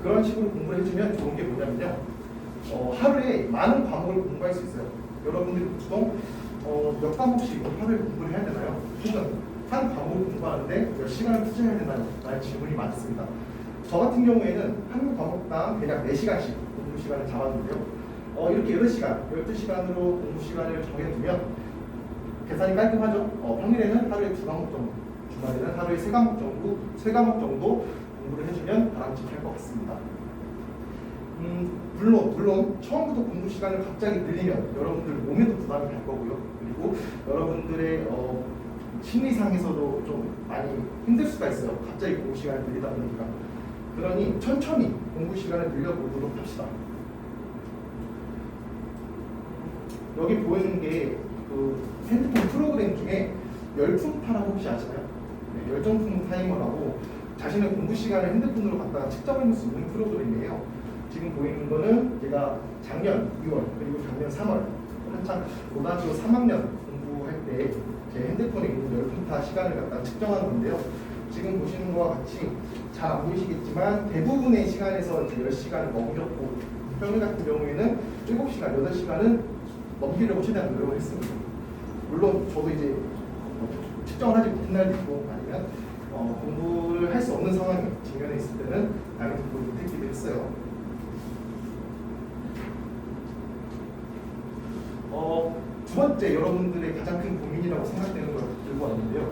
그런 식으로 공부를 해주면 좋은 게 뭐냐면요. 하루에 많은 과목을 공부할 수 있어요. 여러분들이 보통 몇 과목씩 하루에 공부를 해야 되나요? 혹은 한 과목을 공부하는데 몇 시간을 투자해야 되나요? 라는 질문이 많습니다. 저 같은 경우에는 한 과목당 대략 4시간씩 공부 시간을 잡았는데요. 이렇게 8시간, 12시간으로 공부 시간을 정해두면 계산이 깔끔하죠? 평일에는 하루에 2과목 정도, 주말에는 하루에 3과목 정도 공부를 해주면 바람직할 것 같습니다. 물론 처음부터 공부 시간을 갑자기 늘리면 여러분들 몸에도 부담이 갈 거고요. 그리고 여러분들의 심리상에서도 좀 많이 힘들 수가 있어요. 갑자기 공부 시간을 늘리다 보니까. 그러니 천천히 공부 시간을 늘려보도록 합시다. 여기 보이는 게 그 핸드폰 프로그램 중에 열풍타라고 혹시 아시나요? 네, 열정풍 타이머라고 자신의 공부 시간을 핸드폰으로 갖다가 측정해 수 있는 프로그램이에요. 지금 보이는 거는 제가 작년 2월 그리고 작년 3월 한창 고등학교 3학년 공부할 때 제 핸드폰에 있는 열풍타 시간을 갖다가 측정한 건데요. 지금 보시는 것과 같이 잘 안 보이시겠지만 대부분의 시간에서 이제 10시간을 넘겼고 평일 같은 경우에는 7시간, 8시간은 넘기려고 최대한 노력을 했습니다. 물론 저도 이제 측정을 하지 못한 날도 있고 아니면 공부를 할 수 없는 상황에 직면해 있을 때는 당연히 공부를 못했기도 했어요. 두 번째 여러분들의 가장 큰 고민이라고 생각되는 걸 들고 왔는데요.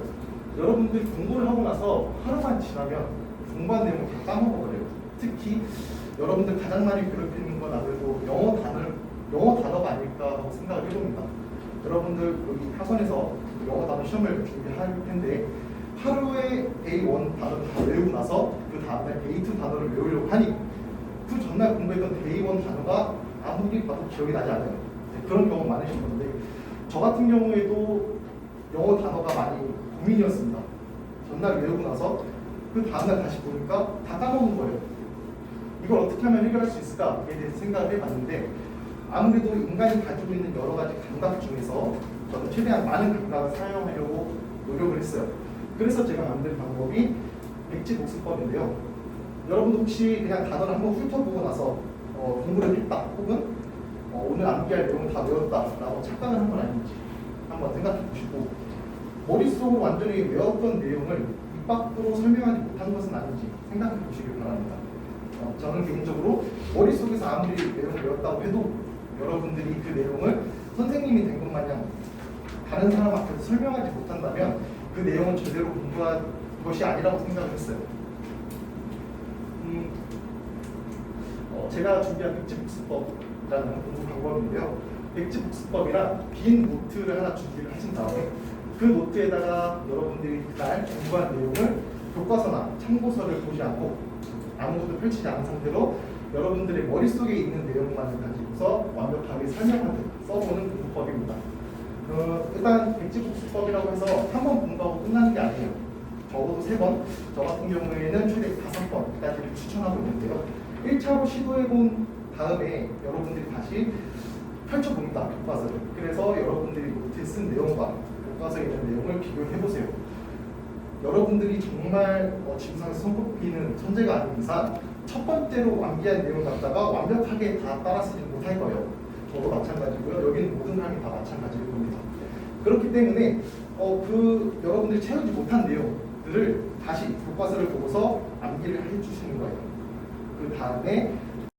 여러분들이 공부를 하고 나서 하루만 지나면 공부한 내용을 다 까먹어버려요. 특히 여러분들 가장 많이 괴롭히는 건 아무래도 영어 단어가 아닐까 하고 생각을 해봅니다. 여러분들 여기 학원에서 영어 단어 시험을 준비할 텐데 하루에 A1 단어를 다 외우고 나서 그 다음날 A2 단어를 외우려고 하니 그 전날 공부했던 A1 단어가 아무리 봐도 기억이 나지 않아요. 그런 경우 많으신 건데 저 같은 경우에도 영어 단어가 많이 고민이었습니다. 전날 외우고 나서 그 다음날 다시 보니까 다 까먹은 거예요. 이걸 어떻게 하면 해결할 수 있을까에 대해서 생각을 해봤는데 아무래도 인간이 가지고 있는 여러 가지 감각 중에서 저는 최대한 많은 감각을 사용하려고 노력을 했어요. 그래서 제가 만든 방법이 백지복습법인데요. 여러분도 혹시 그냥 단어를 한번 훑어보고 나서 공부를 했다 혹은 오늘 암기할 내용을 다 외웠다라고 착각을 한 건 아닌지 한번 생각해 보시고 머릿속으로 완전히 외웠던 내용을 입 밖으로 설명하지 못한 것은 아닌지 생각해 보시길 바랍니다. 저는 개인적으로 머릿속에서 아무리 내용을 외웠다고 해도 여러분들이 그 내용을 선생님이 된 것 마냥 다른 사람 앞에서 설명하지 못한다면 그 내용은 제대로 공부한 것이 아니라고 생각을 했어요. 제가 준비한 백지복습법이라는 공부 방법인데요. 백지복습법이란 빈 노트를 하나 준비를 하신 다음에 그 노트에다가 여러분들이 그날 공부한 내용을 교과서나 참고서를 보지 않고 아무것도 펼치지 않은 상태로 여러분들의 머릿속에 있는 내용만을 가지고서 완벽하게 설명하듯 써보는 공부법입니다. 일단 백지복습법이라고 해서 한 번 공부하고 끝나는 게 아니에요. 적어도 3번, 저 같은 경우에는 최대 5번까지를 추천하고 있는데요. 1차로 시도해본 다음에 여러분들이 다시 펼쳐봅니다. 교과서를. 그래서 여러분들이 노트에 쓴 내용과 교과서에 있는 내용을 비교해보세요. 여러분들이 정말 지구상에서 손꼽히는 천재가 아닌 이상 첫 번째로 완기한 내용을 갖다가 완벽하게 다 따라쓰지 못할 거예요. 저도 마찬가지고요. 여기는 모든 사람이 다 마찬가지일 겁니다. 그렇기 때문에 여러분들이 채우지 못한 내용들을 다시 교과서를 보고서 암기를 해주시는 거예요. 그 다음에